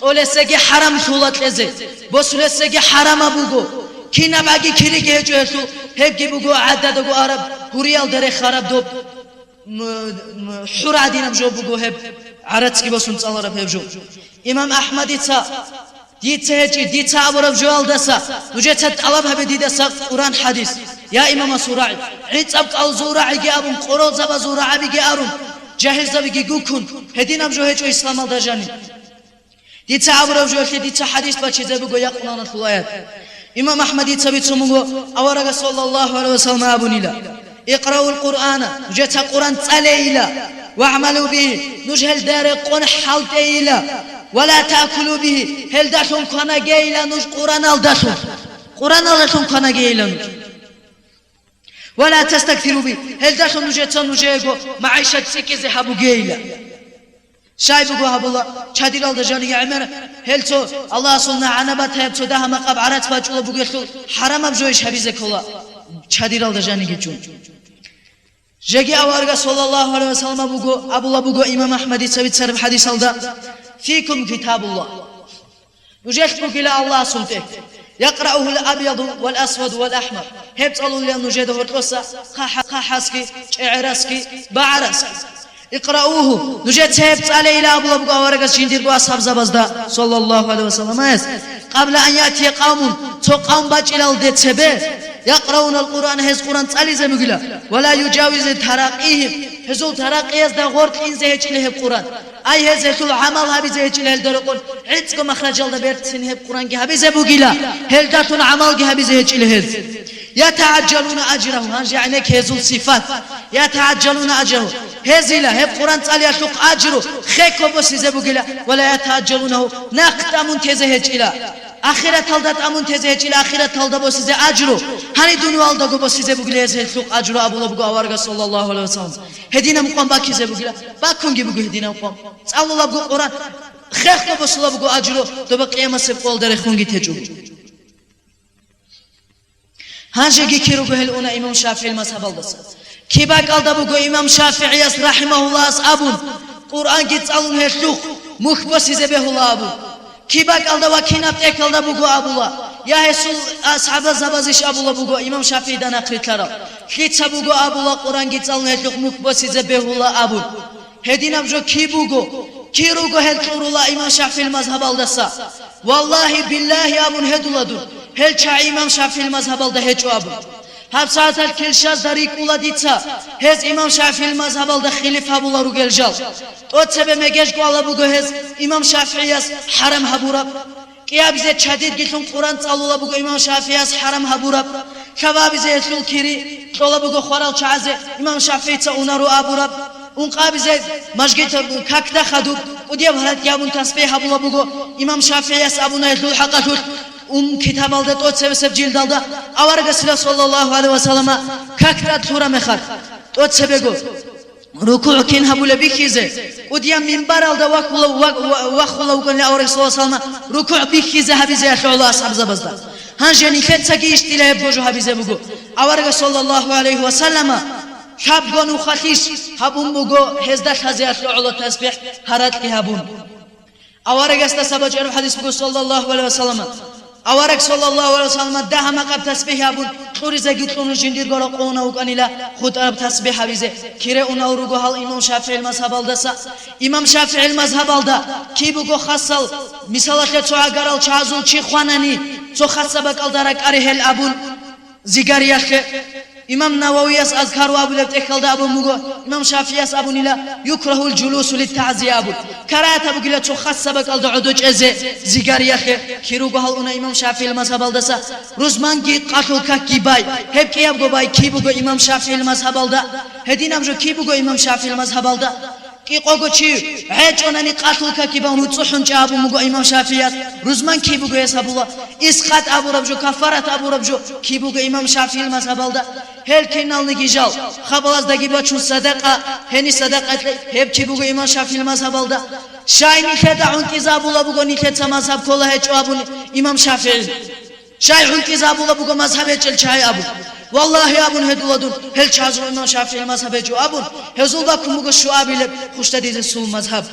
ولسه حرام شولات لزه بوس لسه حرام أبوغو كينا باقي كيري جهجو هسوق هبجي بوغو عدد بوغو عرب هوريال دري خراب دوب حور عدينا بجو بقو هب عرتكي بسون صالر بهجو إمام أحمد ديتا هجي ديتا أبو جوال دسا نجت طلب هب ديدسا قرآن حديث يا إمام سوراعي عيد أبق الزوراعي جي أبو قرول زب زوراعي بيجي أرون جاهز زبيجي جوكون هدينا بجو هجو إسلام الدجاني ديتا أبو جوال ديتا حديث بتشي زبقو يقولون الخلايات إمام أحمد ديتا بيتسمو أورج صلى الله عليه وسلم أبو نيلا اقرأوا القرآن نجت القرآن تليلا واعملوا به نجهل دار قن حلت إلى ولا تأكلوا به هل داشون كنا جيلانوش قرآن الداشون قرآن الداشون كنا جيلانوش ولا تستكثروا به هل داشون نجتان نجيجو معيشة سكيزة هبو جيلا شايبو هبولا شادير الدجاني عمر هل تو الله سلنا عنبات هب تو ده مقاب عرات فاجولا بوجلو حرام بجويش حبيزك الله شادير الدجاني جون جاكي أوارغا صلى الله عليه وسلم بوجو أبو الله بوجو إمام أحمد يسوي تصرف حديث هذا فيكم كتاب الله نجيش بوجلا الله سلطه يقرأه الأبيض والأسود والأحمر هب تقولون لأن نجده الرصة خاحسكي عرسكي بعرسكي اقرأوه نجد هب عليه إلى أبو الله بوجو أوارغا شندير بو أصحاب زبزدا صلى الله عليه وسلم قبل أن يأتي قوم تو قوم باج إلى الدتبه يقرؤون القرآن هز قرآن تعالي زمجلا ولا يجاوز تراقيهم هزول تراقيز ده غورت إن زهج له القرآن أي هزول عمل هبي زهج له الدرقون عدكم مخرج الله بيرت سنه القرآن جهبي زمجلا هل داتون عمل جهبي زهج له يتعجلون أجره هنج يعني هزول صفات يتعجلون أجره هزيلا هب قرآن تعالي يشوق أجره خيكو بس زمجلا ولا يتعجلونه نقطة تزهج إلى آخرت هالدات أمون تزهج إلى آخرت هالدا بوسيزه أجرو هني دنيا هالدا جو بوسيزه بقولي هزه سوق أجرو أبو الله بقول أوارغ صلى الله عليه وسلم هدينا مقام باكي زه بقوله باكونجي بقول هدينا مقام صلى الله بقول قرآن خير كو بس الله بقول أجرو تبقى قيامة سبقول در خونجي تجو هنجي كيرو بهل أنا إمام شافعي المذهب الدس كي باك هالدا بقول إمام شافعي رحمه الله أبون قرآن جت ألون هالسوق مخبسيزه به الله أبو كيباك الله وكيناب تكلدا بوجو أبو الله يا هسول أصحاب الزبازيش أبو الله بوجو إمام شافعي دنا قريتلارا خيت بوجو أبو الله قرآن جتالن هتلق مقبسي زبه الله أبو هدينا بجو كي بوجو كي روجو هل تور الله إمام شافعي المذهب الدسا والله بالله أبو هدولا دور هل شاي إمام شافعي المذهب الده هجو أبو هب ساعات الكلشاز داريك ولا ديتسا هز إمام شافعي المذهب الده خليف أبو الله روجل جال أتسبب مجاش قال بوجو هز إمام شافعي حرم هبورب كيا بيزه شديد جيتون قرآن تعالوا الله بوجو إمام شافعي حرم هبورب شباب بيزه يسول كيري الله بوجو خرال شعزة إمام شافعي تأونارو أبورب ونقابزه مشجيت كاكدا خدوب وديا بهرت يابون تسبيح أبو الله بوجو إمام شافعي أبونا يسول حقته كتاب الده توت سبب جلد الده أوارق رسول صلى الله عليه وسلم كاكدا ثورة مخار توت سببه ركوع كين هبول بيخيزه وديا منبر الده وخلا وقال أوارق صلى الله عليه وسلم ركوع بيخيزه هبيزه الله أصحاب زبزدا هنجني فتسقي اشتله بوجو هبيزه بوجو أوارق صلى الله عليه وسلم شابون وخاتيش هبون بوجو هزدا خزيات الله تسبيح هرات كهبون أوارق استسبج الحديث بوجو صلى الله عليه وسلم أوارك صلى الله عليه وسلم ده ما قبل تسبيح أبون خوريزة قطعون جندير قرا قونا وكانيلا خود أرب تسبيح أبيزه كيره أنا ورجو هال إمام شافعي المذهب الدسا إمام شافعي المذهب الدا كي بقو خاصل مثالك تسوع قرال شازول شيء خوانني تو خاصة بقال درك أريه الأبون زيجاريخ إمام نووي أذكر وأبو لبتكل ده أبو مجو إمام شافعي أبو نيلا يكره الجلوس للتعزية أبو كرات أبو قلت شو خاصة بقال ده عدوج أزه زيجاريخ كيروجو هالونا إمام شافعي المذهب الدسا روزمان كي قاتل كاكيباي هب كي أبو باي كي بقو إمام شافعي المذهب الدا هدينا مجو كي بقو إمام شافعي المذهب الدا كي قوجو شيء عيج أنني قاتل كاكيبان وتصحن جابو مجو إمام شافعي روزمان كي بقو يسحب الله إسقاط أبو ربجو كفارة أبو ربجو كي بقو إمام شافعي المذهب الدا هل كنال نجيجال خبلاز دقيبة شو صدقة هني صدقة هب كي بقو إمام شافعي المذهب الدا شاي نكتا عنكزاب الله بقو نكتا مذهب كله هجو أبو إمام شافعي شاي عنكزاب الله بقو مذهب هجل شاي أبو والله أبو هدول دون هل شازو إمام شافعي المذهب هجو أبو هزول باكم بقو شواب لب خشتدي السول مذهب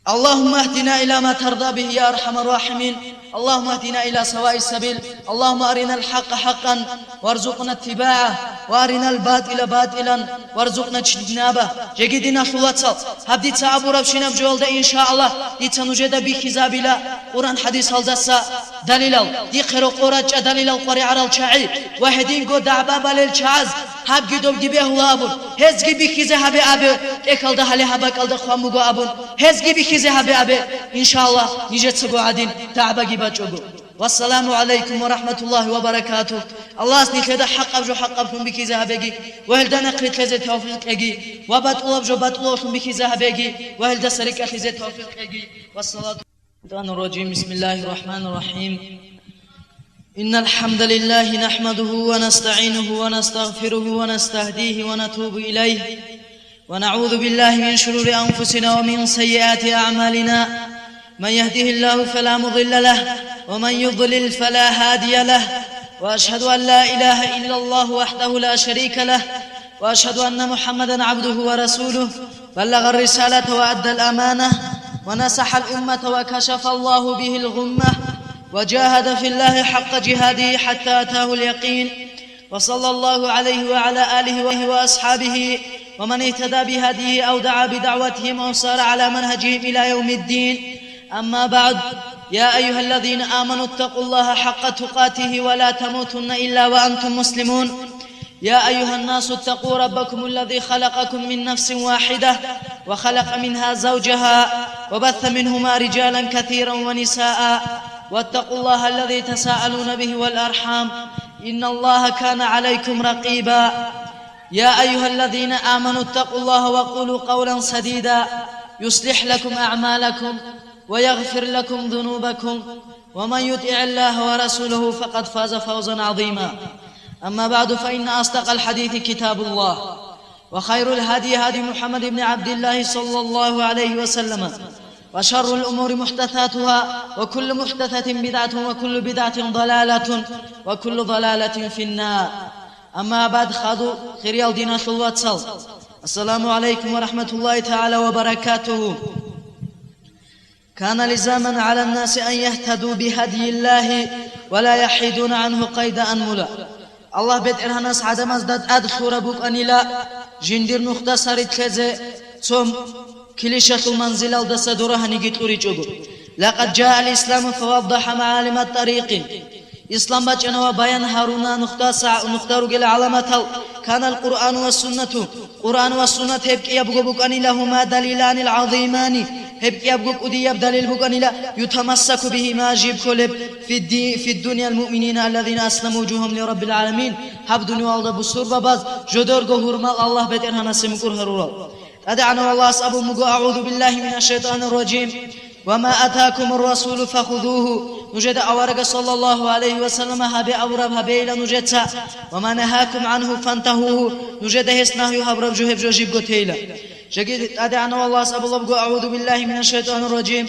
اللهم اهدنا إلى ما ترضى به يا أرحم الراحمين اللهم اهدنا إلى سواء السبيل اللهم أرنا الحق حقا وارزقنا اتباعه وأرنا الباطل باطلا وارزقنا اجتنابه جيدنا شلاتل هبدي تعبوا ربشنا بجولده إن شاء الله يتنوجد بخزابلا قرآن حديث هالدسا دليل دي خيرو قرآن دليل القرآن على الشعي واحدين قد دعباب للشعز هب جدوم جبه الله أبون هزجي بخزه هبه أبه اكل ده هله هبك ال ده خامو أبون هزجي بخزه هبه أبه إن شاء الله نجت سجوا عدين تعبا جبا جوجو والسلام عليكم ورحمة الله وبركاته. الله سني كذا حق أبجو حق أبكم بكي ذهبي وهل دا نقري كذا توفيق أجي وبطل أبجو بطل أبكم بكي ذهبي وهل دا سرك كذا توفيق أجي. والصلاة الرجيم. بسم الله الرحمن الرحيم. إن الحمد لله نحمده ونستعينه ونستغفره ونستهديه ونتوب إليه ونعوذ بالله من شرور أنفسنا ومن سيئات أعمالنا. من يهده الله فلا مضل له ومن يضلل فلا هادي له وأشهد أن لا إله إلا الله وحده لا شريك له وأشهد أن محمدا عبده ورسوله بلغ الرسالة وأدى الأمانة ونصح الأمة وكشف الله به الغمة وجاهد في الله حق جهاده حتى أتاه اليقين. وصلى الله عليه وعلى آله وأصحابه ومن اهتدى بهديه أو دعا بدعوتهم أو سار على منهجهم إلى يوم الدين. أما بعد، يا أيها الذين آمنوا اتقوا الله حق تقاته ولا تموتن إلا وأنتم مسلمون. يا أيها الناس اتقوا ربكم الذي خلقكم من نفس واحدة وخلق منها زوجها وبث منهما رجالا كثيرا ونساء واتقوا الله الذي تساءلون به والأرحام إن الله كان عليكم رقيبا. يا أيها الذين آمنوا اتقوا الله وقولوا قولا سديدا يصلح لكم أعمالكم ويغفر لكم ذنوبكم ومن يطع الله ورسوله فقد فاز فوزا عظيما. أما بعد، فإن أصدق الحديث كتاب الله وخير الهدي هدي محمد بن عبد الله صلى الله عليه وسلم وشر الأمور محدثاتها وكل محدثة بدعة وكل بدعة ضلالة وكل ضلالة في النار. أما بعد، خذوا خير دين الله. السلام عليكم ورحمة الله تعالى وبركاته. كان لزاما على الناس أن يهتدوا بهدي الله ولا يحيدون عنه قيد أنملا. الله بيت إرهناس عدم أزداد أدخل ربك أنيلا جندر نختصر تلزي ثم كليشة المنزل الدس دورها نجيت أوريجوغو. لقد جاء الإسلام فوضح معالم الطريق. إسلام بجنا وبيان هارونا نختار جل علامة. كان القرآن والسنة قرآن والسنة هبك يبغو بك أني لهما دليلان العظيمان. هبك يبغو أدي يبدليل بك أني لا يتمسك به ما جيب كلب في الدنيا المؤمنين الذين أسلموا وجوههم لرب العالمين. هب دنيا والله بسور بباز جدور جهور مال الله بيتنا نسمكور هرورا. أدعنا والله أصحاب مجو. أعوذ بالله من الشيطان الرجيم. وما أتاكم الرسول فخذوه. نجد أورق صلى الله عليه وسلم هبي أورب هبي إلى نجدها. وما نهاكم عنه فانتهوه. نجد هسناه يهبرب جهب جوجيب قتيلا. جد أدعنا والله أصحاب الله مجو. أعوذ بالله من الشيطان الرجيم.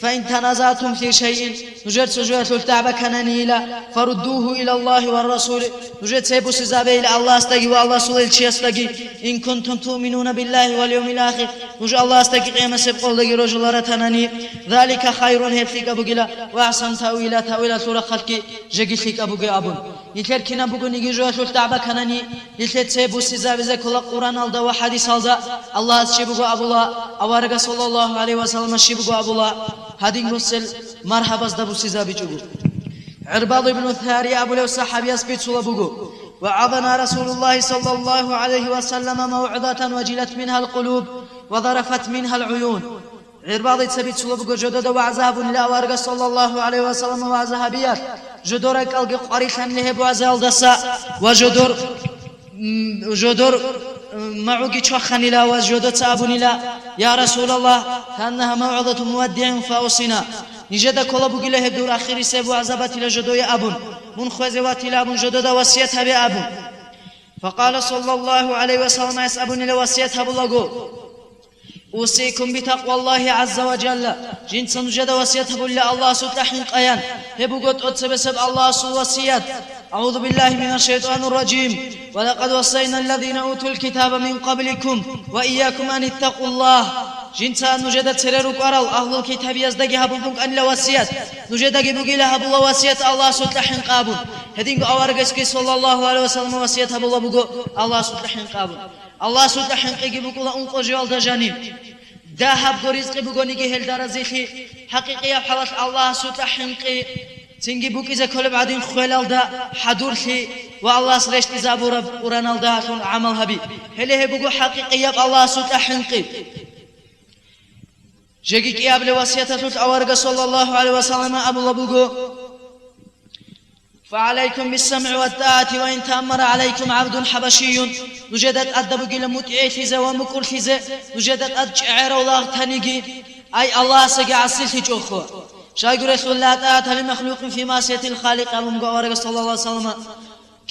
فإن تنازعتم في شيء نجد سجوة التعب كنانيلا فردوه إلى الله والرسول. نجد سيبو سزابي إلى الله استجي والله سولي الشيء استجي. إن كنتم تؤمنون بالله واليوم الآخر. نجد الله استجي قيام سبق الله رجل رتناني. ذلك خير هيفلك أبو جلا وأحسن تأويل سورة خلقي جيجي فيك أبو جا أبون. يتر كنا بقول نيجي جوة التعب كناني. يتر سيبو سزابي زي كل القرآن الدا وحديث الدا. الله شبقو أبو الله أوارق صلى الله عليه وسلم شبقو أبو الله. هذه مسل مرحبا دبو سيزابي جوجو. عرباض بن الثاري أبو له صحابي أسبيت سلبوجو. وعظنا رسول الله صلى الله عليه وسلم موعظة وجلت منها القلوب وظرفت منها العيون. عرباض سبيت سلبوجو جدد وعذاب لا ورق صلى الله عليه وسلم وعذابيات. جدورك ألقى قريشا له بعزال دسا وجدور معوكي تشخني لا وجدت أبوني لا. يا رسول الله كأنها موعظة مودع فأوصنا. نجد كل بقيله بدور آخر سب وعذابات إلى جدوي أبون من خوزوات إلى أبون جدد وصيتها بأبون. فقال صلى الله عليه وسلم يسأبون إلى وصيتها بلغو. أوصيكم بتقوى الله عز وجل. جنس نجد وصيتها بلا الله سلطحن قيان هبوغت أتسبسب الله سو وصيات. أعوذ بالله من الشيطان الرجيم. ولقد وصينا الذين أوتوا الكتاب من قبلكم وإياكم أن اتقوا الله. جنسا نجد سررك أرال أهل الكتاب يزدقي هبوك أن لوسيات نجد بقي لها بلا وسيات الله سلطحن قابل. هدين أوارقسكي صلى الله عليه وسلم وسيات بلا بقو الله سلطحن قابل. الله سلطحن قيقي بقو لأنقو جوال دجانين. داهب غريزقي بقو نيجي هل دارزيخي حقيقي بحلت الله سلطحن قي تنجي بوك إذا كل بعدين خلال دا حضور شيء والله سرشت إذا برب ورانال دا عمل هبي هله بقو حقيقي الله سلطحن قي. جيكي قياب لوسيطة الأورق صلى الله عليه وسلم أبو لبوغو فعليكم بالسمع والطاعة وإن تأمر عليكم عبد حبشي نجدت أدب جل متعثز ومكرثز نجدت أجعر الله تنيجي أي الله سجع السلسج أخوة شايق رسول الله طاعة لمخلوق في معصية الخالق أبو مقاورك صلى الله عليه وسلم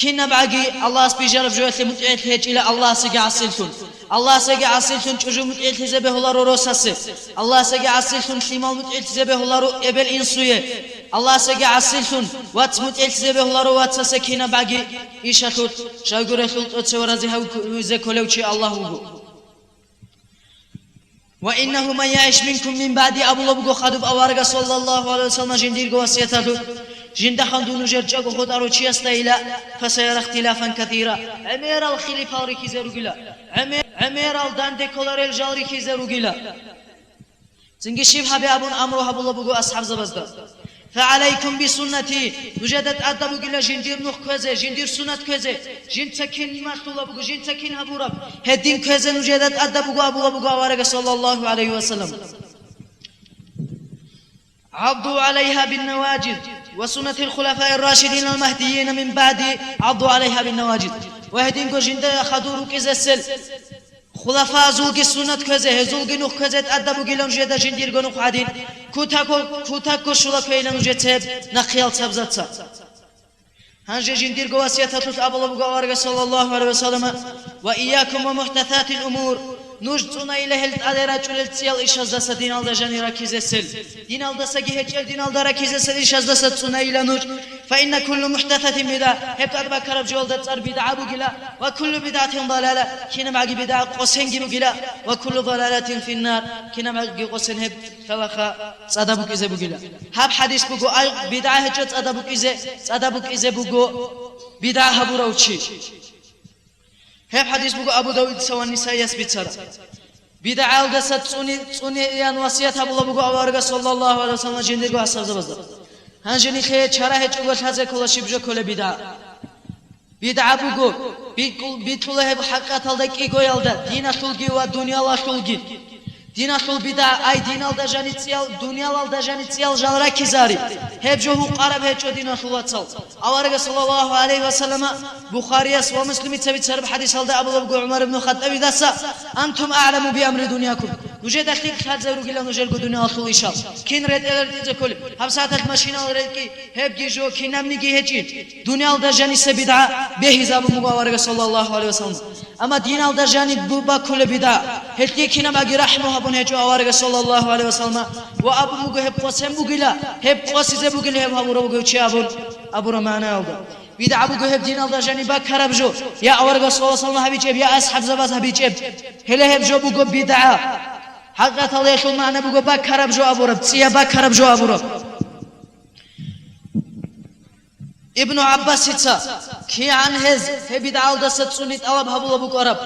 كنا بعجي الله سبيجرب جوات متعث هج إلى الله سجع السلسون الله سجع السلسون تجو متعثز به الله روسس الله سجع السلسون شمال متعثز به الله إبل إنسويه الله سجع السلسون وات متعثز به الله رواتس كنا بعجي إيشاتوت شايق رسول تصورزه وزكولوشي الله هو وإنه من يعيش منكم من بعد أبو لبغو خدب أوارغ صلى الله عليه وسلم جندير وصيته جند خندون جرجاك خد أروتشي استيلا فسيرى اختلافا كثيرا عمير الخليفة ركيزة رجلا عمير الداندي كولار الجال ركيزة رجلا تنجي شبه بأبون أمره أبو لبغو أصحاب زبزدا فعليكم بسنتي وجدت أدب جلا جندير نخ كوزة جندير سنة كوزة جند سكين مطلوب بقو جند سكين هبورب هدين كوزة وجدت أدب أبو لبغو أوارغ صلى الله عليه وسلم عضوا عليها بالنواجذ وسنة الخلفاء الراشدين المهديين من بعد عضوا عليها بالنواجذ وهدين كو جند خدورو كزسل خلفاء زوجي سنة كذا زوجي نخ كذا أدبوا جلون جدا جندير جنوخ عادين كوتاكو شولا كيلان جتاب نخيال تبزتها هنجي جندير قواسية تطلت أبو الله صلى الله عليه وسلم وإياكم ومحدثات الأمور نجتنا إليه الأدراج والتيال إشازة دين الله جاني ركيز السل دين الله سجيه دين الله ركيز السل إشازة تنا إلى نج فإن كل محدثة بدعة هبت بكرب جولدة صار بدعة بجلا وكل بدعة ضلالة كنا معي بدعة قسن بجلا وكل ضلالة في النار كنا معي قسن هب فلخا صدبك إذا بجلا هب حديث بجو أي بدعة هجت صدبك إذا بجو بدعة هبوروتشي هب حديث بقول أبو داود سوى النساء يثبت سرا بدعة الدست سوني يان وصية أبو الله بقول أوارق صلى الله عليه وسلم جندر قو أصحاب زبزة هنجني خير شرا هج أول هذا كل شيء بجو كل بدعة بقول بيتوله بحقات الدك إيجو يلدا دين أشلقي والدنيا لا أشلقي دين أشل بدعة أي دين الدجاني تيال دنيا الدجاني تيال جالرا كزاري هب جو قارب هب جو دين أشل واتسال أوارق صلى الله عليه وسلم بخاري ومسلم تبي تسرب حديث هذا أبو بكر عمر بن الخطاب داسا أنتم أعلم بأمر دنياكم نوجد أشلك خد زرو جل نوجد الدنيا أشل إشال كين رد تقول هم ساعات الماشينة ردكي هب جيجو كين نمني جيهجين دنيا الدجاني سبدعة به زاب مقارق صلى الله عليه وسلم أما دين الدجاني بوبا كل بدعة هلتي كنا باقي رحمه أبو نهجو أوارق صلى الله عليه وسلم وأبو مجه هب قسم بقلا هب قاسي بقلا هب أبو ربو شيء أبو رمانا أودا بدعة أبو هب دين الله جاني بكرب جو يا أوارق صلى الله عليه وسلم هبي جب يا أصحاب زباز هبي جب هلا هب جو بقو بدعة حقت الله يشون معنا بقو بكرب جو أبو رب سيا بكرب جو أبو رب ابن عباس يتسا كي عن هز بدعة الدست سنة ألب هبو لبو قرب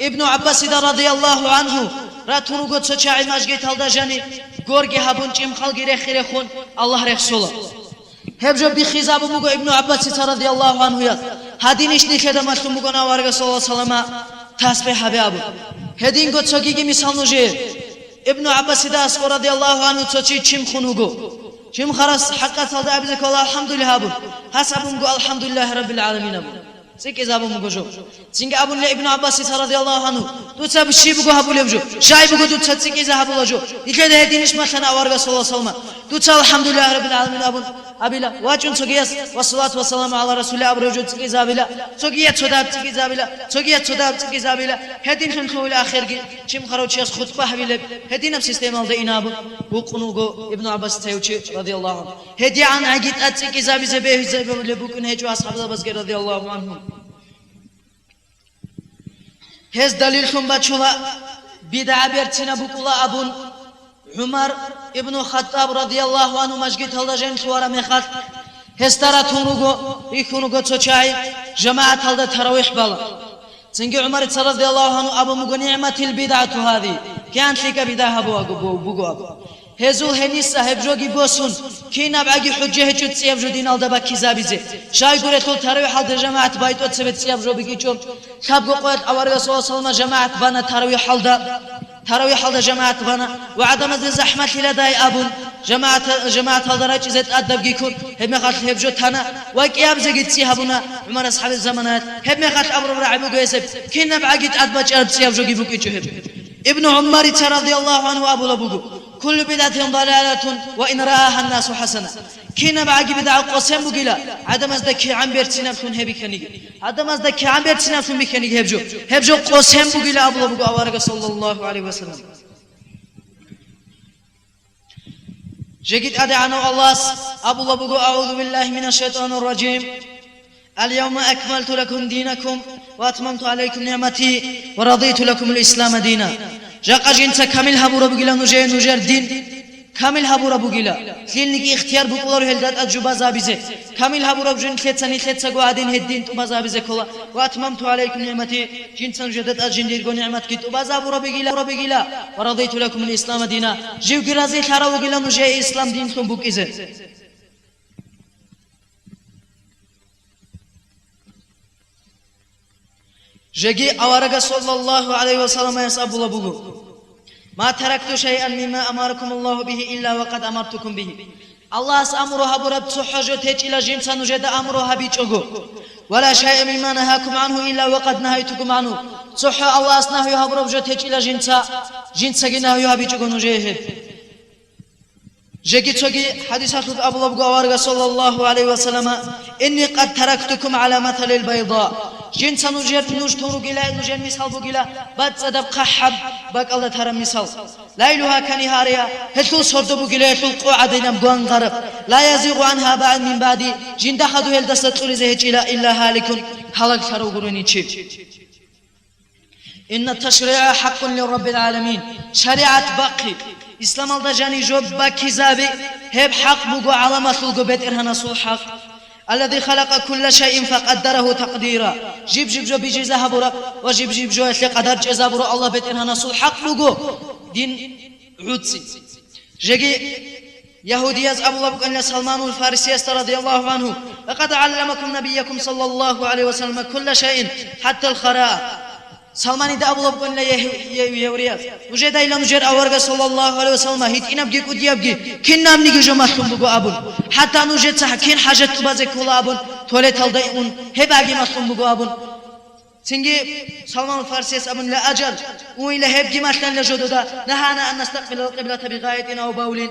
ابن عباس رضي الله عنه راتونو قد سچاعي ماجگي تالدا جاني غورگي هبون چيم خلقي رخي رخون الله رخصولا هبجو بخيزابو مغو ابن عباس رضي الله عنه ياد هدين اشني خدا مشتو مغو نوارغ صلى الله عليه وسلم تسبيح حبيبو هدين قد سوگيگي مثال نوجه ابن عباس داس رضي الله عنه تسوچي چيم خونوگو چيم خرس حقا تالدا ابزك الله الحمد لله ابو حسبو مغو الحمد لله رب العالمين ابو سيك إذا أبو مجو سينك أبو ابن عباس رضي الله عنه دوتسا بشي بقو هبو لبجو شاي بقو دوتسا سيك إذا هبو لجو يكاد هدينش مثلا أورغ صلى الله عليه وسلم دوتسا الحمد لله رب العالمين أبو أبيلا واجون سوغياس والصلاة والسلام على رسول الله أبو رجو سيك إذا أبيلا سوغيات صداب سيك إذا أبيلا سوغيات صداب سيك إذا أبيلا هدين خنخو إلى آخر شم خروتشياس خطبة هبيلا هدين نفس سيستم على إنابو وقنوغو ابن عباس تيوتشي رضي الله عنه هدي عن عقيد أتسيك إذا بزبيه زبيه لبوكن هجو أصحاب البزقر رضي الله عنهم هز دليل خم بچولا بدعة برتنا بقولا أبون عمر ابن الخطاب رضي الله عنه مجد هلدجن شوارا مخات هز ترى تونوغو يكونوغو تشاي جماعة هلد تراويح بالا سنجي عمر رضي الله عنه أبو مغو نعمة البدعة هذه كانت لك بدعة بوغو هزول هنيسا هبجوغي بوسون كينا بعقي حجة هجوت سياب جو دين الدبا كيزابيزي شاي قريتول تراويح حال جماعة بايتوت سبت سياب جو بيجيشون شاب قوات أورغ صلى الله عليه وسلم جماعة بنا تراويح حال جماعة بنا وعدم الزحمة لداي أبون جماعة هالدرجة زت أدب جيكون هم خاط هبجو تنا وكياب زجت سيابونا عمر أصحاب الزمانات هم خاط أمر رعب وجسب كنا بعقيت أدب جرب سياب جو جيبوك يجهب ابن عمر رضي الله عنه أبو لبوجو كل بدعة ضلالة وإن رآها الناس حسنة كنا بعقي بدعة قسم بقيلا عدم أزدك عم بيرتنا فون هبي كنيج عدم أزدك عم بيرتنا فون بكنيج هبجو قسم بقيلا أبو لبوجو أوارق صلى الله عليه وسلم جيت أدعنا الله أبو لبوجو أعوذ بالله من الشيطان الرجيم اليوم أكملت لكم دينكم وأتممت عليكم نعمتي ورضيت لكم الإسلام دينا جاء جنس كامل هبورا بقيلا نجر دين كامل هبورا بقيلا لأنك اختيار بقولار هلدات أجوبة زابيزة كامل هبورا بجن ثلاثة قوادين هدين تبا زابيزة كلا وأتممت عليكم نعمتي جنس نجدت أجندير قو نعمتك تبا زابورا بقيلا ورضيت لكم الإسلام دينا جيو قرازي تارا بقيلا نجر إسلام دين ثم بقيزة جاء أوارق صلى الله عليه وسلم يسأب لبوجو ما تركت شيئا مما أمركم الله به إلا وقد أمرتكم به الله أمرها برب صحجة تج إلى جنس نجد أمرها بيجوجو ولا شيء مما نهاكم عنه إلا وقد نهيتكم عنه صح الله أصنعها برب تج إلى جنس نهيها بيجوجو نجيه جاكي حديثات أبو لبوجو أوارق صلى الله عليه وسلم إني قد تركتكم على مثل البيضاء جنس نجر نجتورو جلا نجر مثال بقلا بعد صدق قحب بق الله ترى مثال ليلها كنهارها هتلو صرد بقلا هتلو قعدنا بقان غرب لا يزيغ عنها بعد من بعدي جند خدو هل دست تولزه إلا هالك هلاك ترى قرني شيء إن التشريع حق لرب العالمين شريعة باقي إسلام الله جاني جوب باكيزابي هب حق بقو علامة لقو بيت إرهنا صل حق الذي خلق كل شيء فقدره تقديرا جيب جو بيجي زهبورا وجيب جو يتلي قدر جزابورا الله بيت إرهنا صل حق بقو دين عدسي جيجي يهودية أبو لبوك أن سلمان الفارسي رضي الله عنه لقد علمكم نبيكم صلى الله عليه وسلم كل شيء حتى الخراء سلمان دا أبو لبوك أن يورياز وجد إلى نجر أورغ صلى الله عليه وسلم هيت إنبجي كودي أبجي كن نام نيجي جو مخلوم بقو أبون حتى نجد سحكين حاجة تبازك ولا أبون تولي تلديون هباجي مخلوم بقو أبون سنجي سلمان الفارسي أبون لا أجل وإلى هبجي مثلا لجدودا نهانا أن نستقبل القبلة بغاية أو بول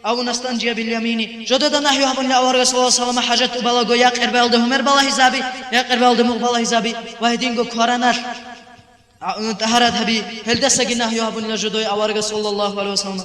أو نستنجي باليمين جدودا نحيو أبون لأورغ صلى الله عليه وسلم حاجة تبالغو يا قربال دهم إربالا حزابي يا قربال دهم إربالا حزابي وهدينغو كورانات طهارت هبي هل دسجنا هيو أبون لجدوي أوارق صلى الله عليه وسلم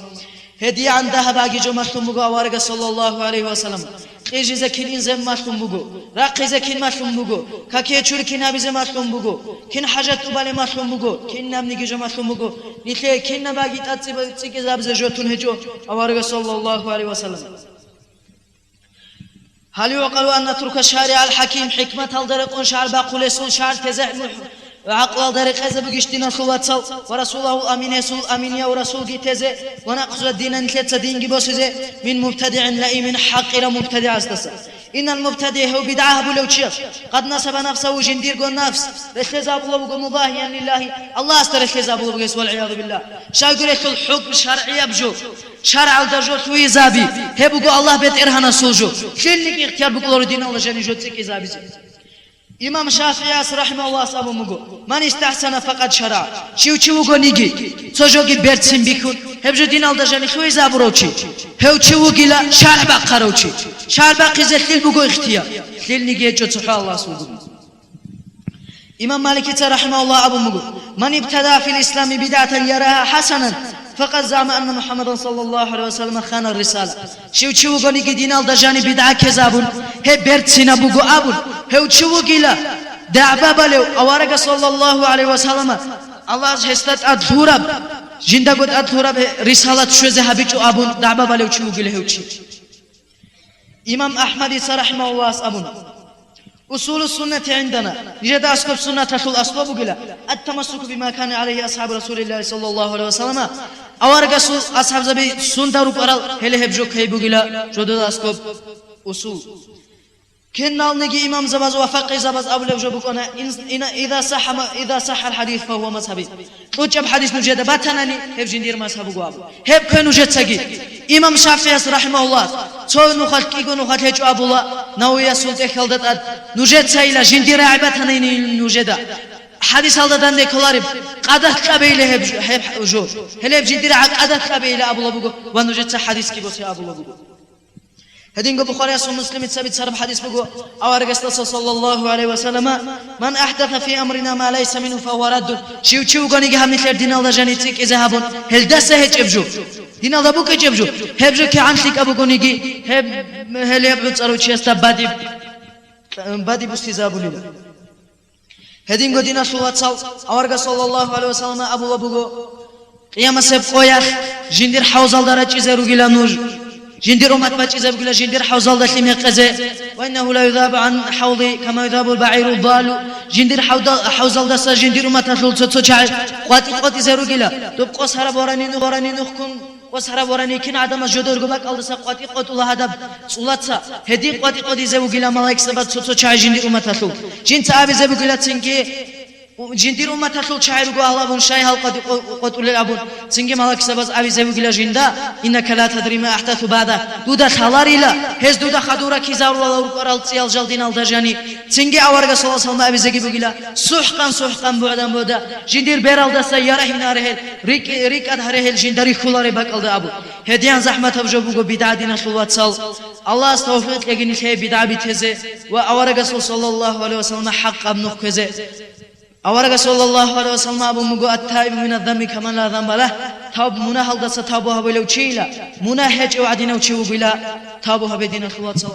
هدية عندها باقي جو مخلوم بقو أوارق صلى الله عليه وسلم خيجي زكين إنزم مخلوم بقو راقي زكين مخلوم بقو كاكي تشور كين هبي زم مخلوم بقو كين حاجة تبالي مخلوم بقو كين نامني جو مخلوم بقو نتلي كين باقي تاتسي زاب زجوتون هجو أوارق صلى الله عليه وسلم هل يقال أن نترك الشارع الحكيم حكمة الدرق شعر باقول يسول شعر تزعم وعقل الدرق إذا بقشتنا خواتصل ورسوله الأمين يسول أمين يا ورسول جتزه ونقص الدين نتلت دين جبوسه من مبتدع لئيم حق إلى مبتدع استسا إن المبتدع هو بدعة بلوتشيخ قد نسب نفسه جندير قو النفس رخزاب الله مضاهيا لله الله استر رخزاب الله والعياذ بالله شاقول الحكم شرعي يبجو شرع الدرجو توي زابي هبقو الله بيت إرهنا سوجو خليك اختيار بقولوا دين الله جاني جو تسيك زابي إمام الشافعي رحمه الله أصحابه مغو من استحسن فقد شرع شو غو نيجي سوجوغي بيرتسين بيكون هبجو دين الله جاني خوي زابروچي هو شو غيلا شرع باقروچي شرع باقيزت ليل بغو اختيار ليل نيجي جو سبحان الله سوجو إمام مالك رحمه الله أبو مغو من ابتدى في الإسلام بدعة يراها حسنا فقد زعم أن محمد صلى الله عليه وسلم خان الرسالة شو غني دين الدجاني بدعة كذابون هي بيرتسينا بوغو أبون هو شو غيلا دعبا بلو أوارق صلى الله عليه وسلم الله هستت أدثورب جندا قد أدثورب رسالة شو زهبيتو أبون دعبا بلو شو غيلا هو شي إمام أحمد رحمه الله أبون أصول السنة عندنا نجد أسكب سنة رسول أسلوب قلا التمسك بما كان عليه أصحاب رسول الله صلى الله عليه وسلم أوارجس أصحاب زبي سندارو قرال هله هبجو كيبوغيلا جودو أسكوب أصول كنا نجي إمام زباز وفقه زباز أبو لبجو بكونا إن إذا صح الحديث فهو مذهبي توجب حديث نجد باتناني هب جندير مذهب قواب هب كنوجد سجي إمام شافعي رحمه الله تو نخال كيكو نخال هجو أبو الله نويا سلطة خلدت أد نجد سايلا جندير عباتناني نجد حديث هذا ده كلارب قدر قبيله هب جو هل بجدير قدر قبيله أبو لبجو ونجد حديث كي بس أبو لبجو هدين بخاري ومسلم تثبت سرب حديث بجو أو رجال صلى الله عليه وسلم من أحدث في أمرنا ما ليس منه فهو رد شو غني جهم مثل دين الله جنيتك إذا هبون هل ده سهج أبجو دين الله بوك أبجو هبجو كعنتك أبو غني هل يبلغ صاروا شيء بادي بستيزابو لله هدين قدينا سلوات أورجا صلى الله عليه وسلم أبو لبجو قيام سب قياخ جندير حوزل درج إزارو جلا نور جندير أمات بج إزارو جلا جندير حوزل دشلي مقزة وإنه لا يذاب عن حوضي كما يذاب البعير الضال جندير حوزل دس جندير أمات تطلع تطلع قات إزارو جلا تبقى سهرة بوراني نخكن وسهرة بوراني كن عدم الجدور قبك الله سقطي قط الله هذا صلاتها هدي قط إزارو جلا ملاك سبت تطلع جندير أمات تطلع جند أبي إزارو جلا تنكي جندير أمة تطلع شاعر الله بون شاي هل قد أولي الأبون تنجي مالك سبز أبي زوج إلى جندا إنك لا تدري ما أحدث بعده دودا ثالاري لا هز دودا خدورة كيزار ولا ورقال تيال جلدين الدجاني تنجي أورجا صلى الله عليه وسلم أبي زوج إلى سحقا بعدا جندير بيرال دسا يراه ناره ريك أدهره الجندري خلاري بق الد أبو هديان زحمة بجوبو بدعدين خلوات صل الله استوفيق لجني شيء بدع بتهزه وأورجا صلى الله عليه وسلم حق ابن خزه أورجا صلى الله عليه وسلم أبو مجو التائب من الذنب كما لا ذنب له تاب منا هل دست تابوها بلو تشيلا منا هج وعدنا وتشيو بلا تابوها بدين خلوات صل